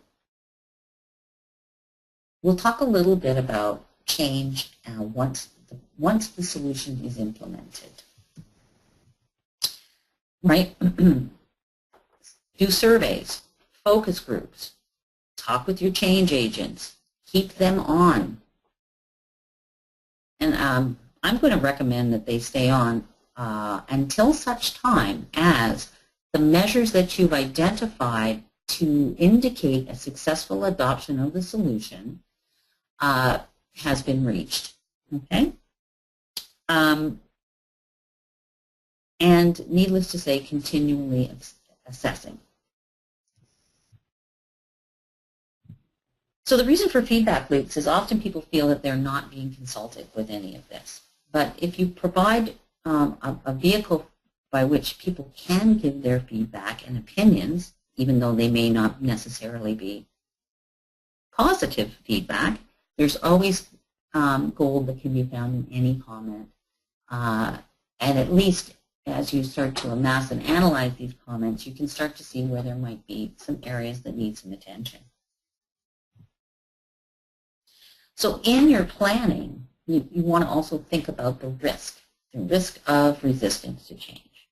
we'll talk a little bit about change once the solution is implemented. Right? Do surveys, focus groups, talk with your change agents, keep them on. And I'm going to recommend that they stay on until such time as the measures that you've identified to indicate a successful adoption of the solution has been reached. Okay? And needless to say, continually assessing. So the reason for feedback loops is often people feel that they're not being consulted with any of this. But if you provide a vehicle by which people can give their feedback and opinions, even though they may not necessarily be positive feedback, there's always gold that can be found in any comment. And at least as you start to amass and analyze these comments, you can start to see where there might be some areas that need some attention. So in your planning, you want to also think about the risk of resistance to change.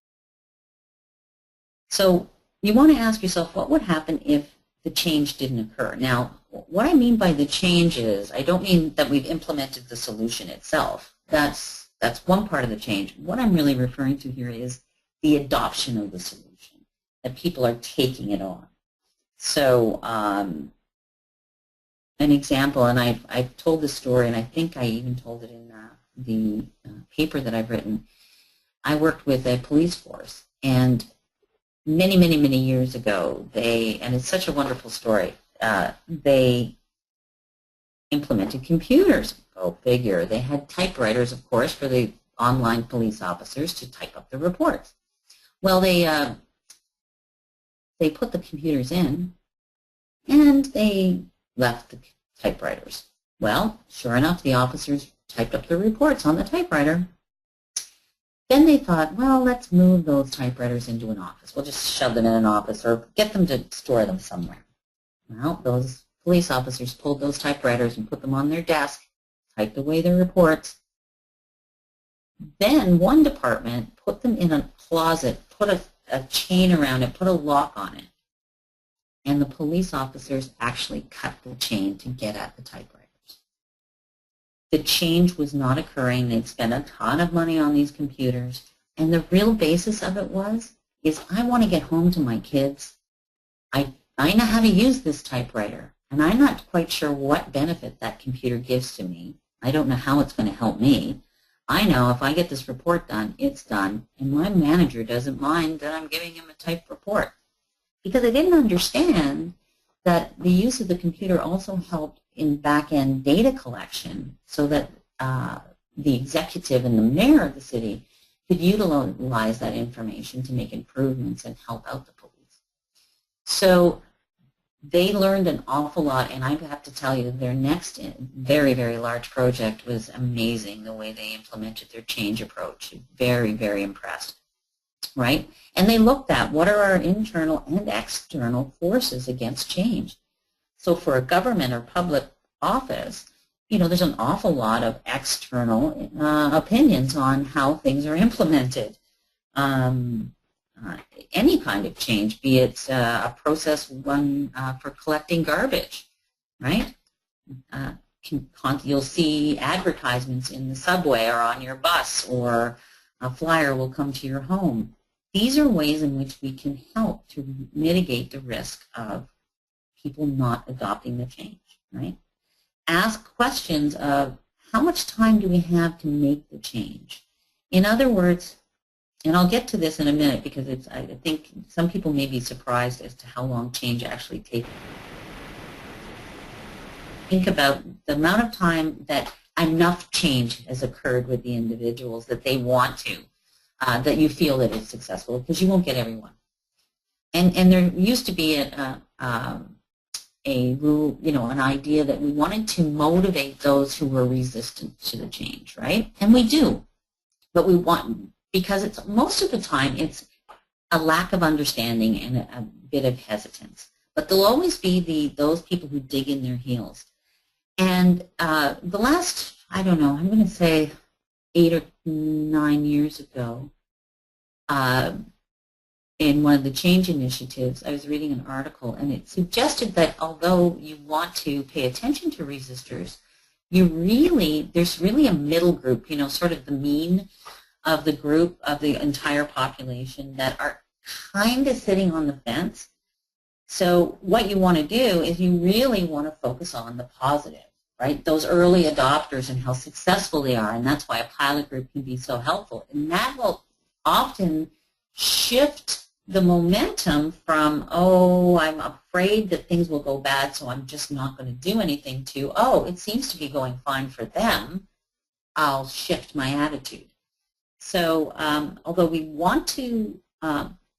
So you want to ask yourself, what would happen if the change didn't occur? Now, what I mean by the change is, I don't mean that we've implemented the solution itself. That's one part of the change. What I'm really referring to here is the adoption of the solution, that people are taking it on. So an example, and I've told this story, and I think I even told it in the paper that I've written. I worked with a police force, and many, many, many years ago, and it's such a wonderful story, they implemented computers. Go figure. They had typewriters, of course, for the online police officers to type up the reports. Well, they put the computers in, and they left the typewriters. Well, sure enough, the officers typed up the reports on the typewriter. Then they thought, well, let's move those typewriters into an office. We'll just shove them in an office or get them to store them somewhere. Well, those police officers pulled those typewriters and put them on their desk, typed away their reports. Then one department put them in a closet, put a chain around it, put a lock on it. And the police officers actually cut the chain to get at the typewriters. The change was not occurring. They'd spent a ton of money on these computers. And the real basis of it is I want to get home to my kids. I know how to use this typewriter. And I'm not quite sure what benefit that computer gives to me. I don't know how it's going to help me. I know if I get this report done, it's done. And my manager doesn't mind that I'm giving him a typed report. Because I didn't understand that the use of the computer also helped in back-end data collection so that the executive and the mayor of the city could utilize that information to make improvements and help out the police. So they learned an awful lot, and I have to tell you, their next very, very large project was amazing, the way they implemented their change approach. Very, very impressed, right? And they looked at what are our internal and external forces against change. So for a government or public office, there's an awful lot of external opinions on how things are implemented. Any kind of change, be it a process one for collecting garbage, right? You'll see advertisements in the subway or on your bus, or a flyer will come to your home. These are ways in which we can help to mitigate the risk of people not adopting the change, right? Ask questions of how much time do we have to make the change? In other words, and I'll get to this in a minute because I think some people may be surprised as to how long change actually takes. Think about the amount of time that enough change has occurred with the individuals that they want to, that you feel that it's successful, because you won't get everyone. And there used to be a rule, an idea that we wanted to motivate those who were resistant to the change, right? And we do, but we want, because it's most of the time it's a lack of understanding and a bit of hesitance. But there'll always be those people who dig in their heels. And the last, I don't know, I'm going to say 8 or 9 years ago, in one of the change initiatives, I was reading an article, and it suggested that although you want to pay attention to resistors, there's really a middle group, sort of the mean of the group of the entire population that are kind of sitting on the fence. So what you want to do is you really want to focus on the positive, right? Those early adopters and how successful they are, and that's why a pilot group can be so helpful. And that will often shift the momentum from, oh, I'm afraid that things will go bad, so I'm just not going to do anything, to, oh, it seems to be going fine for them, I'll shift my attitude. So although we want to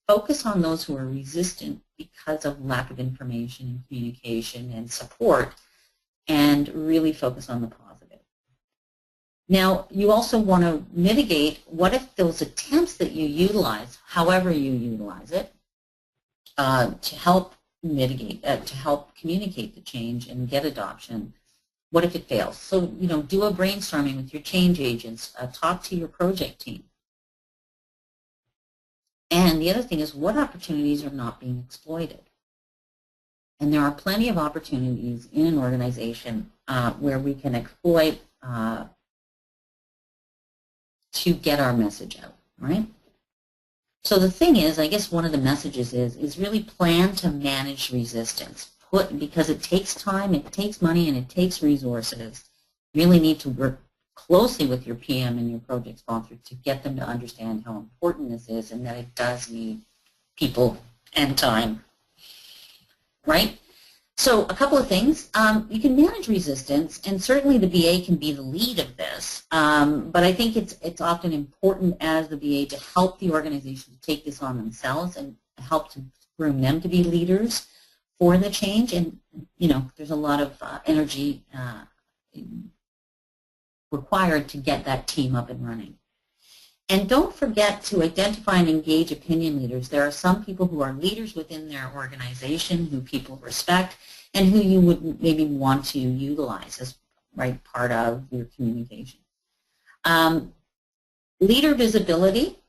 focus on those who are resistant because of lack of information and communication and support, and really focus on the positive. Now, you also want to mitigate what if those attempts that you utilize, however you utilize it, to help mitigate, to help communicate the change and get adoption, what if it fails? So, do a brainstorming with your change agents, talk to your project team. And the other thing is, what opportunities are not being exploited? And there are plenty of opportunities in an organization where we can exploit to get our message out, right? So the thing is, I guess one of the messages is really plan to manage resistance. Because it takes time, it takes money, and it takes resources. You really need to work closely with your PM and your project sponsor to get them to understand how important this is and that it does need people and time, right? So a couple of things. You can manage resistance, and certainly the BA can be the lead of this, but I think it's often important as the BA to help the organization to take this on themselves and help to groom them to be leaders for the change. And, there's a lot of energy required to get that team up and running. And don't forget to identify and engage opinion leaders. There are some people who are leaders within their organization who people respect and who you would maybe want to utilize as part of your communication. Leader visibility.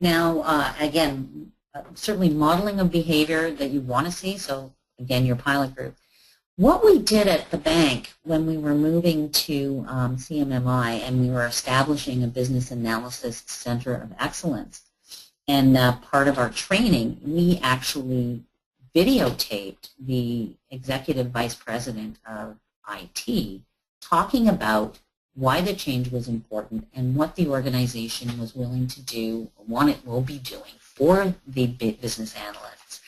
Now, again, certainly modeling of behavior that you want to see. So, again, your pilot group. What we did at the bank when we were moving to CMMI and we were establishing a business analysis center of excellence, and part of our training, we actually videotaped the executive vice president of IT talking about why the change was important and what the organization was willing to do, what it will be doing for the business analysts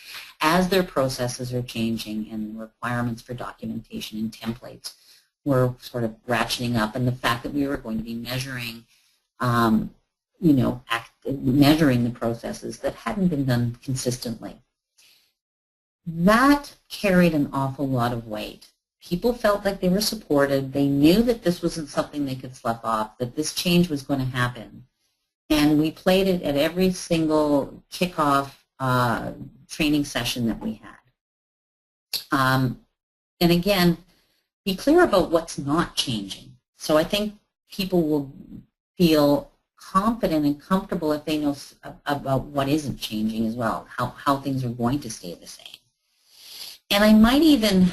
as their processes are changing and the requirements for documentation and templates were sort of ratcheting up, and the fact that we were going to be measuring, measuring the processes that hadn't been done consistently. That carried an awful lot of weight. People felt like they were supported. They knew that this wasn't something they could slough off, that this change was going to happen. And we played it at every single kickoff training session that we had. And again, be clear about what's not changing. So I think people will feel confident and comfortable if they know about what isn't changing as well, how things are going to stay the same. And I might even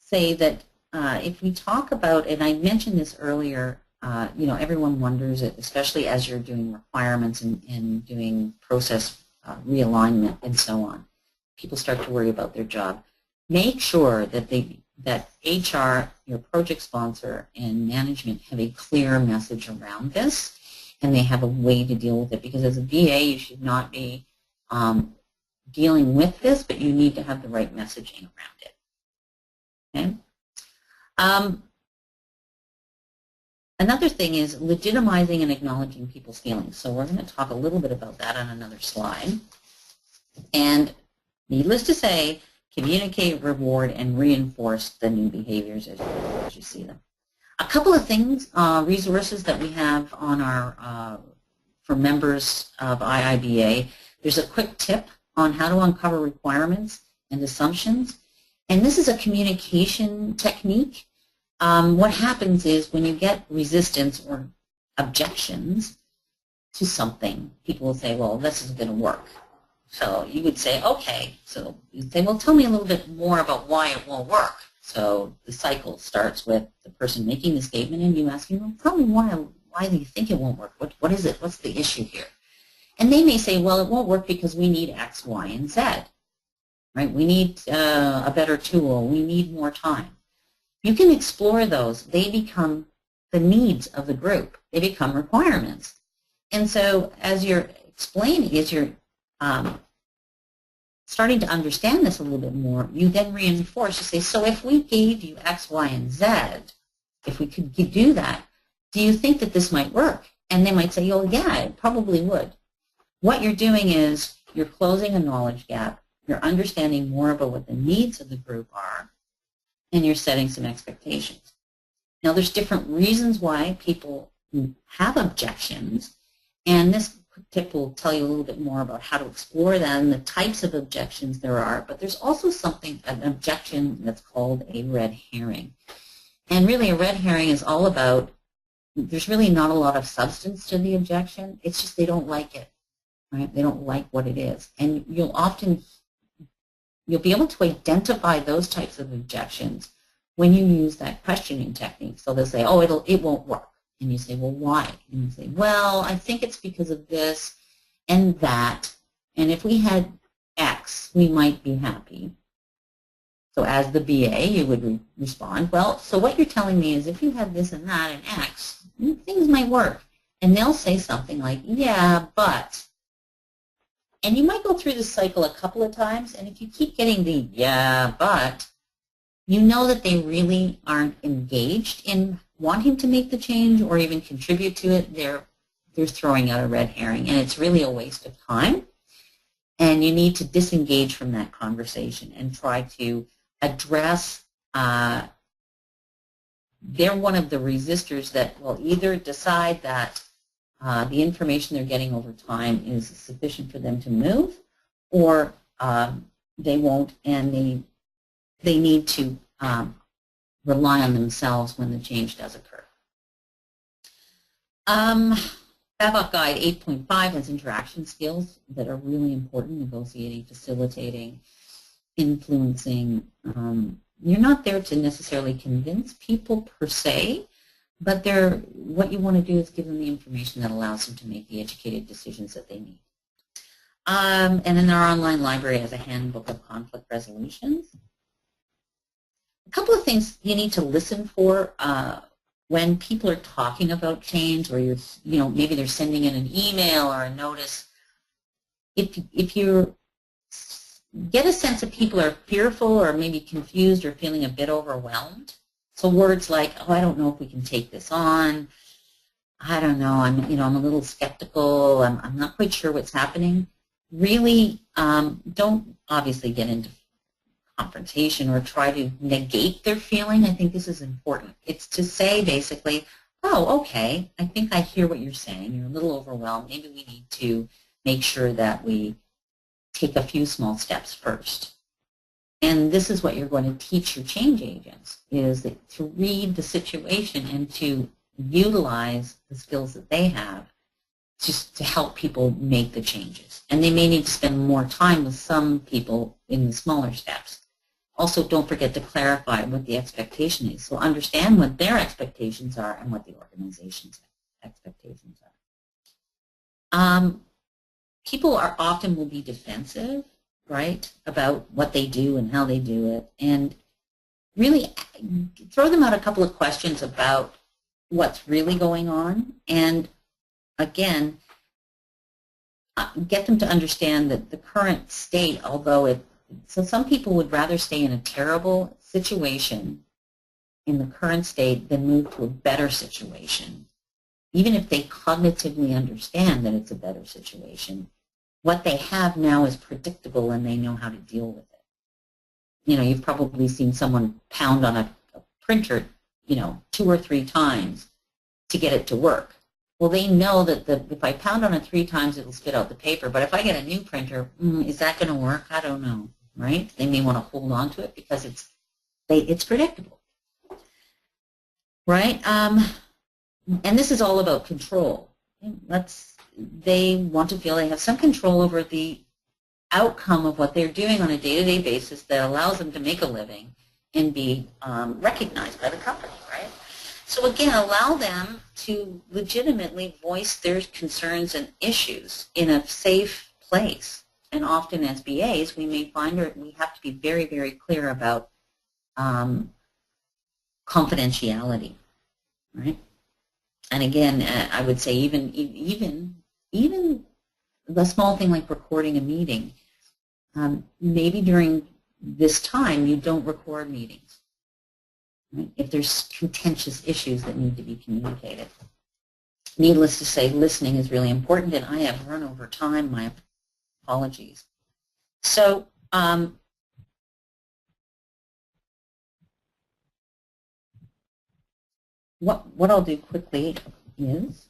say that if we talk about, and I mentioned this earlier, everyone wonders, especially as you're doing requirements and doing process realignment and so on, people start to worry about their job. Make sure that that HR, your project sponsor, and management have a clear message around this, and they have a way to deal with it. Because as a VA, you should not be dealing with this, but you need to have the right messaging around it. Okay. Another thing is legitimizing and acknowledging people's feelings. So we're going to talk a little bit about that on another slide. And needless to say, communicate, reward, and reinforce the new behaviors as you see them. A couple of things, resources that we have on our, for members of IIBA. There's a quick tip on how to uncover requirements and assumptions. And this is a communication technique. What happens is when you get resistance or objections to something, people will say, well, this isn't going to work. So you would say, okay. So you say, well, tell me a little bit more about why it won't work. So the cycle starts with the person making the statement and you asking, well, tell me why do you think it won't work? What is it? What's the issue here? And they may say, well, it won't work because we need X, Y, and Z. Right? We need a better tool. We need more time. You can explore those. They become the needs of the group. They become requirements. And so as you're explaining, as you're starting to understand this a little bit more, you then reinforce. You say, so if we gave you X, Y, and Z, if we could do that, do you think that this might work? And they might say, oh, yeah, it probably would. What you're doing is you're closing a knowledge gap. You're understanding more about what the needs of the group are, and you're setting some expectations. Now, there's different reasons why people have objections, and this tip will tell you a little bit more about how to explore them, the types of objections there are, but there's also an objection that's called a red herring. And really, a red herring is all about, there's really not a lot of substance to the objection. It's just they don't like it, right? They don't like what it is. And you'll be able to identify those types of objections when you use that questioning technique. So they'll say, oh, it won't work. And you say, well, why? And you say, well, I think it's because of this and that. And if we had X, we might be happy. So as the BA, you would respond, well, so what you're telling me is if you had this and that and X, things might work. And they'll say something like, yeah, but. And you might go through this cycle a couple of times, and if you keep getting the yeah, but, you know that they really aren't engaged in wanting to make the change or even contribute to it. They're throwing out a red herring, and it's really a waste of time. And you need to disengage from that conversation and try to address, they're one of the resistors that will either decide that the information they're getting over time is sufficient for them to move, or they won't, and they need to rely on themselves when the change does occur. FABOK Guide 8.5 has interaction skills that are really important: negotiating, facilitating, influencing. You're not there to necessarily convince people per se, but what you want to do is give them the information that allows them to make the educated decisions that they need. And then our online library has a handbook of conflict resolutions. A couple of things you need to listen for when people are talking about change, or maybe they're sending in an email or a notice. If you get a sense that people are fearful or maybe confused or feeling a bit overwhelmed, so words like, oh, I don't know if we can take this on. I don't know. I'm a little skeptical. I'm not quite sure what's happening. Really, don't obviously get into confrontation or try to negate their feeling. I think this is important. It's to say basically, oh, okay, I think I hear what you're saying. You're a little overwhelmed. Maybe we need to make sure that we take a few small steps first. And this is what you're going to teach your change agents, is that to read the situation and to utilize the skills that they have just to help people make the changes. And they may need to spend more time with some people in the smaller steps. Also, don't forget to clarify what the expectation is. So understand what their expectations are and what the organization's expectations are. People often will be defensive, right, about what they do and how they do it. And really throw them out a couple of questions about what's really going on. And again, get them to understand that the current state, so some people would rather stay in a terrible situation in the current state than move to a better situation, even if they cognitively understand that it's a better situation. What they have now is predictable and they know how to deal with it. You've probably seen someone pound on a printer, 2 or 3 times to get it to work. Well, they know that if I pound on it 3 times, it'll spit out the paper. But if I get a new printer, is that going to work? I don't know, right? They may want to hold on to it because it's predictable, right? And this is all about control. They want to feel they have some control over the outcome of what they're doing on a day-to-day basis that allows them to make a living and be recognized by the company, right? So again, allow them to legitimately voice their concerns and issues in a safe place. And often as BAs, we may find we have to be very, very clear about confidentiality, right? And again, I would say even the small thing like recording a meeting, maybe during this time you don't record meetings, right? If there's contentious issues that need to be communicated. Needless to say, listening is really important, and I have run over time. My apologies. So what I'll do quickly is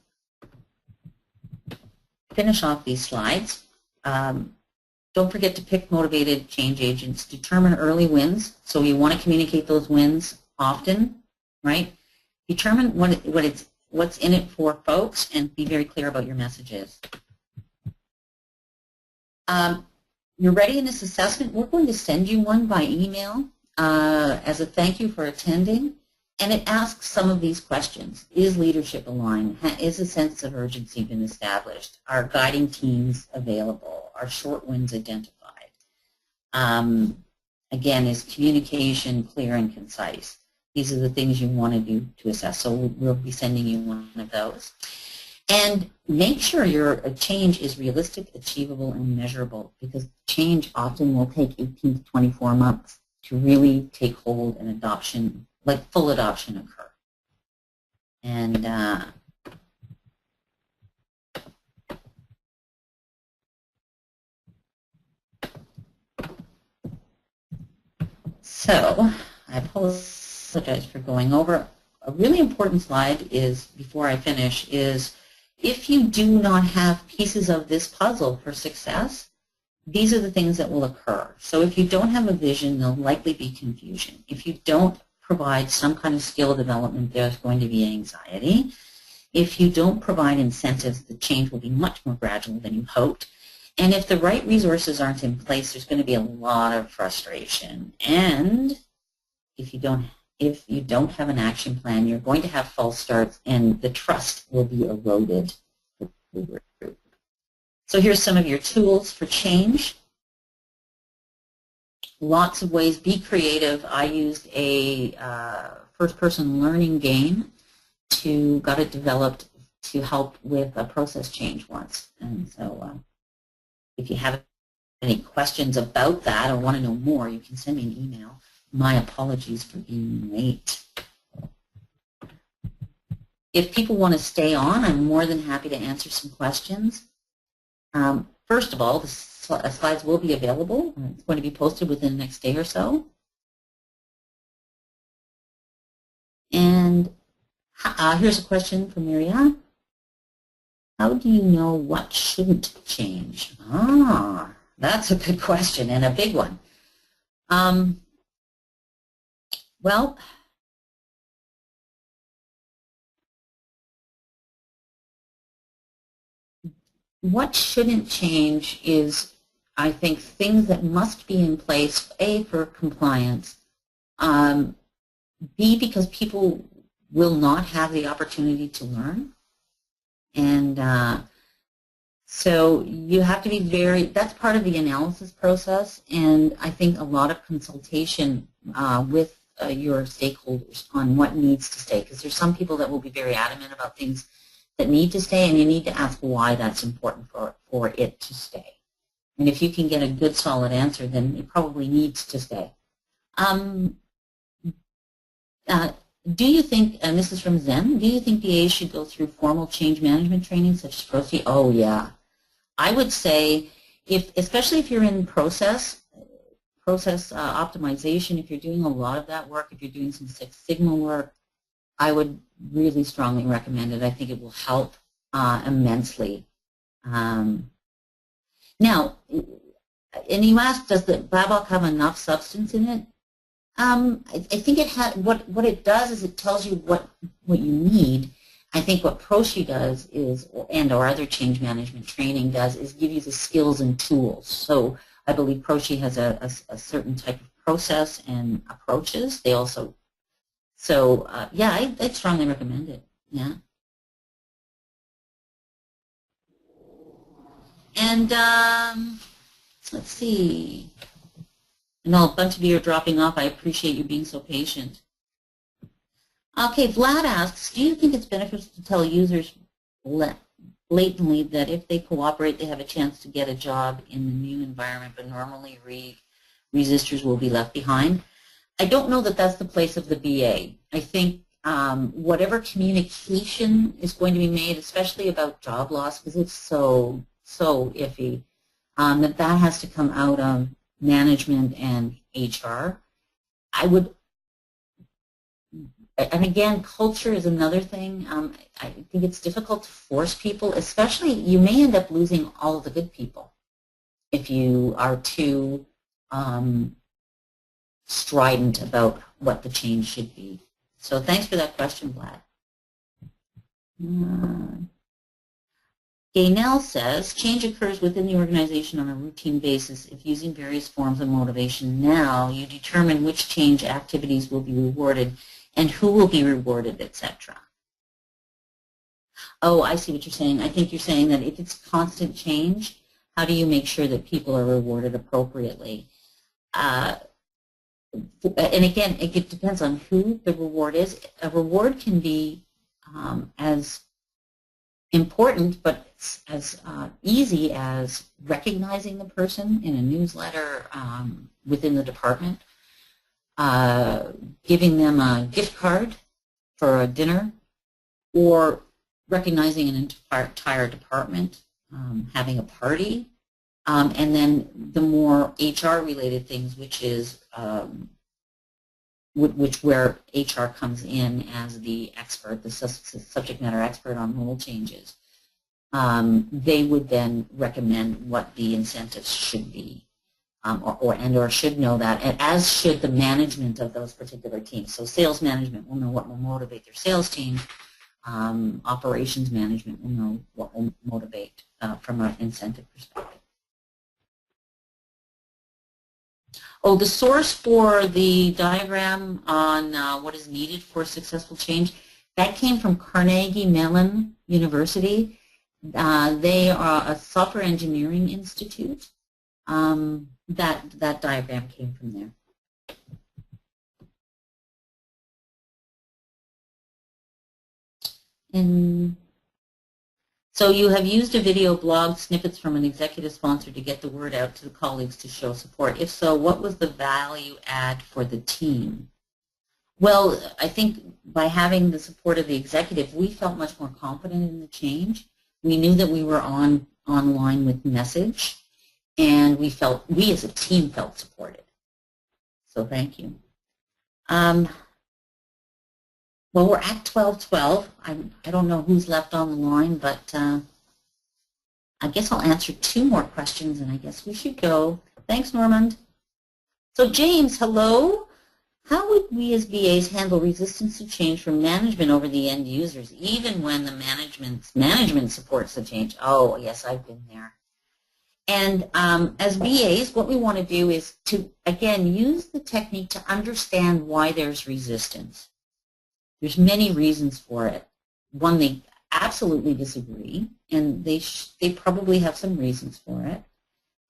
finish off these slides. Don't forget to pick motivated change agents. Determine early wins. So you want to communicate those wins often, right? Determine what's in it for folks, and be very clear about your messages. Your readiness assessment, we're going to send you one by email as a thank you for attending. And it asks some of these questions. Is leadership aligned? Is a sense of urgency been established? Are guiding teams available? Are short wins identified? Again, is communication clear and concise? These are the things you want to do to assess. So we'll be sending you one of those. And make sure your change is realistic, achievable, and measurable, because change often will take 18 to 24 months to really take hold and adoption, like full adoption, occur. And so I apologize for going over. A really important slide is, before I finish, is if you do not have pieces of this puzzle for success, these are the things that will occur. So if you don't have a vision, there'll likely be confusion. If you don't provide some kind of skill development, there's going to be anxiety. If you don't provide incentives, the change will be much more gradual than you hoped. And if the right resources aren't in place, there's going to be a lot of frustration. And if you don't have an action plan, you're going to have false starts, and the trust will be eroded for the group. So here's some of your tools for change. Lots of ways. Be creative. I used a first-person learning game got it developed to help with a process change once. And so if you have any questions about that or want to know more, you can send me an email. My apologies for being late. If people want to stay on, I'm more than happy to answer some questions. First of all, the slides will be available. It's going to be posted within the next day or so. And here's a question from Maria. How do you know what shouldn't change? That's a good question, and a big one. Well, what shouldn't change is, I think, things that must be in place, A, for compliance, B, because people will not have the opportunity to learn. And so you have to be that's part of the analysis process, and I think a lot of consultation with your stakeholders on what needs to stay, because there's some people that will be very adamant about things that need to stay, and you need to ask why that's important for it to stay. And if you can get a good, solid answer, then it probably needs to stay. Do you think, and this is from Zen, do you think BAs should go through formal change management training such as ProCI? Oh, yeah. I would say, especially if you're in process optimization, if you're doing a lot of that work, if you're doing some Six Sigma work, I would really strongly recommend it. I think it will help immensely. Now, and you asked, does the BABOK have enough substance in it? I think it has. What it does is it tells you what you need. I think what ProCI does is, or other change management training does, is give you the skills and tools. So I believe ProCI has a certain type of process and approaches. They also, so yeah, I'd strongly recommend it. Yeah. And let's see. I know a bunch of you are dropping off. I appreciate you being so patient. Okay, Vlad asks, do you think it's beneficial to tell users blatantly that if they cooperate, they have a chance to get a job in the new environment, but normally resistors will be left behind? I don't know that that's the place of the BA. I think whatever communication is going to be made, especially about job loss, because it's so iffy, that has to come out of management and HR. And again, culture is another thing. I think it's difficult to force people, especially you may end up losing all of the good people if you are too strident about what the change should be. So thanks for that question, Vlad. Gaynell says, change occurs within the organization on a routine basis. If using various forms of motivation now, you determine which change activities will be rewarded and who will be rewarded, etc. Oh, I see what you're saying. I think you're saying that if it's constant change, how do you make sure that people are rewarded appropriately? And again, it depends on who the reward is. A reward can be as important, but as easy as recognizing the person in a newsletter within the department, giving them a gift card for a dinner, or recognizing an entire department, having a party, and then the more HR-related things, which is where HR comes in as the expert, the subject matter expert on rule changes. They would then recommend what the incentives should be, or should know that, and as should the management of those particular teams. So sales management will know what will motivate their sales team. Operations management will know what will motivate from an incentive perspective. Oh, the source for the diagram on what is needed for successful change, that came from Carnegie Mellon University. They are a software engineering institute. That diagram came from there. And so you have used a video blog snippets from an executive sponsor to get the word out to the colleagues to show support. If so, what was the value add for the team? Well, I think by having the support of the executive, we felt much more confident in the change. We knew that we were online with message, and we as a team felt supported. So thank you. Well, we're at 12:12. I don't know who's left on the line, but I guess I'll answer 2 more questions, and I guess we should go. Thanks, Normand. So James, hello. How would we as BAs handle resistance to change from management over the end users, even when the management supports the change? Oh, yes, I've been there. And as BAs, what we want to do is to, again, use the technique to understand why there's resistance. There's many reasons for it. One, they absolutely disagree, and they probably have some reasons for it.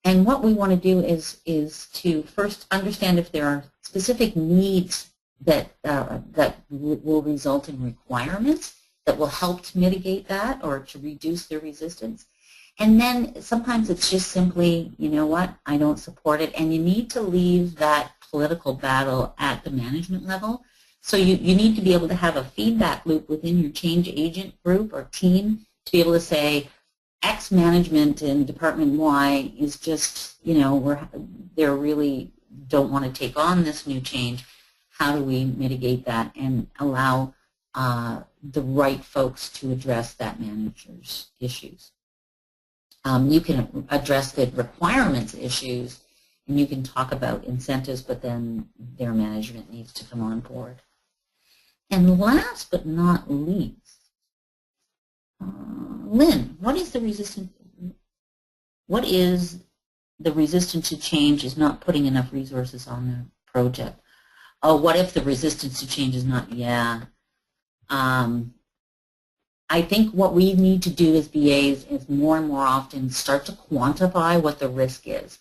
And what we want to do is to first understand if there are specific needs that will result in requirements that will help to mitigate that or to reduce their resistance. And then sometimes it's just simply, you know what, I don't support it, and you need to leave that political battle at the management level. So you need to be able to have a feedback loop within your change agent group or team to be able to say, X management in Department Y is just, you know, they really don't want to take on this new change. How do we mitigate that and allow the right folks to address that manager's issues? You can address the requirements issues, and you can talk about incentives, but then their management needs to come on board. And last but not least, Lynn, what is the resistance to change is not putting enough resources on the project. Oh, what if the resistance to change is not, yeah. I think what we need to do as BAs is more and more often start to quantify what the risk is.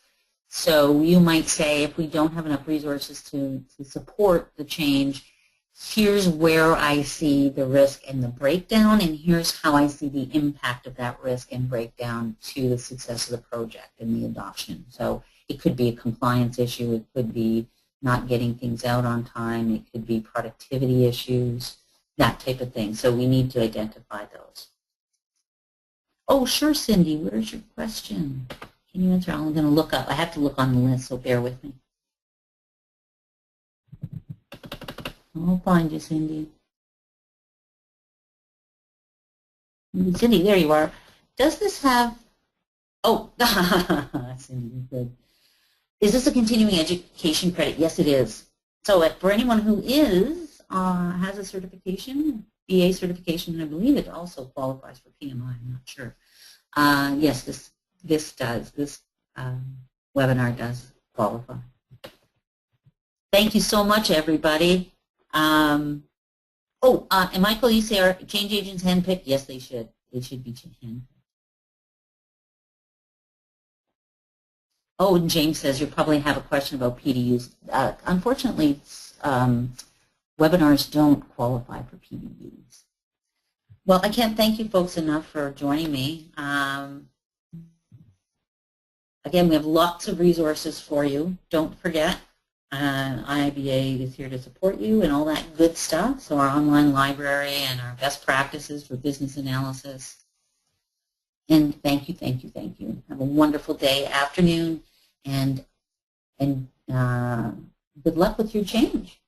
So you might say, if we don't have enough resources to support the change, here's where I see the risk and the breakdown, and here's how I see the impact of that risk and breakdown to the success of the project and the adoption. So it could be a compliance issue, it could be not getting things out on time, it could be productivity issues, that type of thing. So we need to identify those. Oh, sure, Cindy, where's your question? Can you answer? I'm going to look up. I have to look on the list, so bear with me. I'll find you, Cindy. Cindy, there you are. Does this have, oh, Cindy, good. Is this a continuing education credit? Yes, it is. So for anyone who has a certification, BA certification, and I believe it also qualifies for PMI, I'm not sure. Yes, this does. This webinar does qualify. Thank you so much, everybody. And Michael, you say, are change agents handpicked? Yes, they should. They should be handpicked. Oh, and James says you probably have a question about PDUs. Unfortunately, webinars don't qualify for PDUs. Well, I can't thank you folks enough for joining me. Again, we have lots of resources for you. Don't forget, IIBA is here to support you and all that good stuff. So our online library and our best practices for business analysis. And thank you, thank you, thank you. Have a wonderful day, afternoon, and good luck with your change.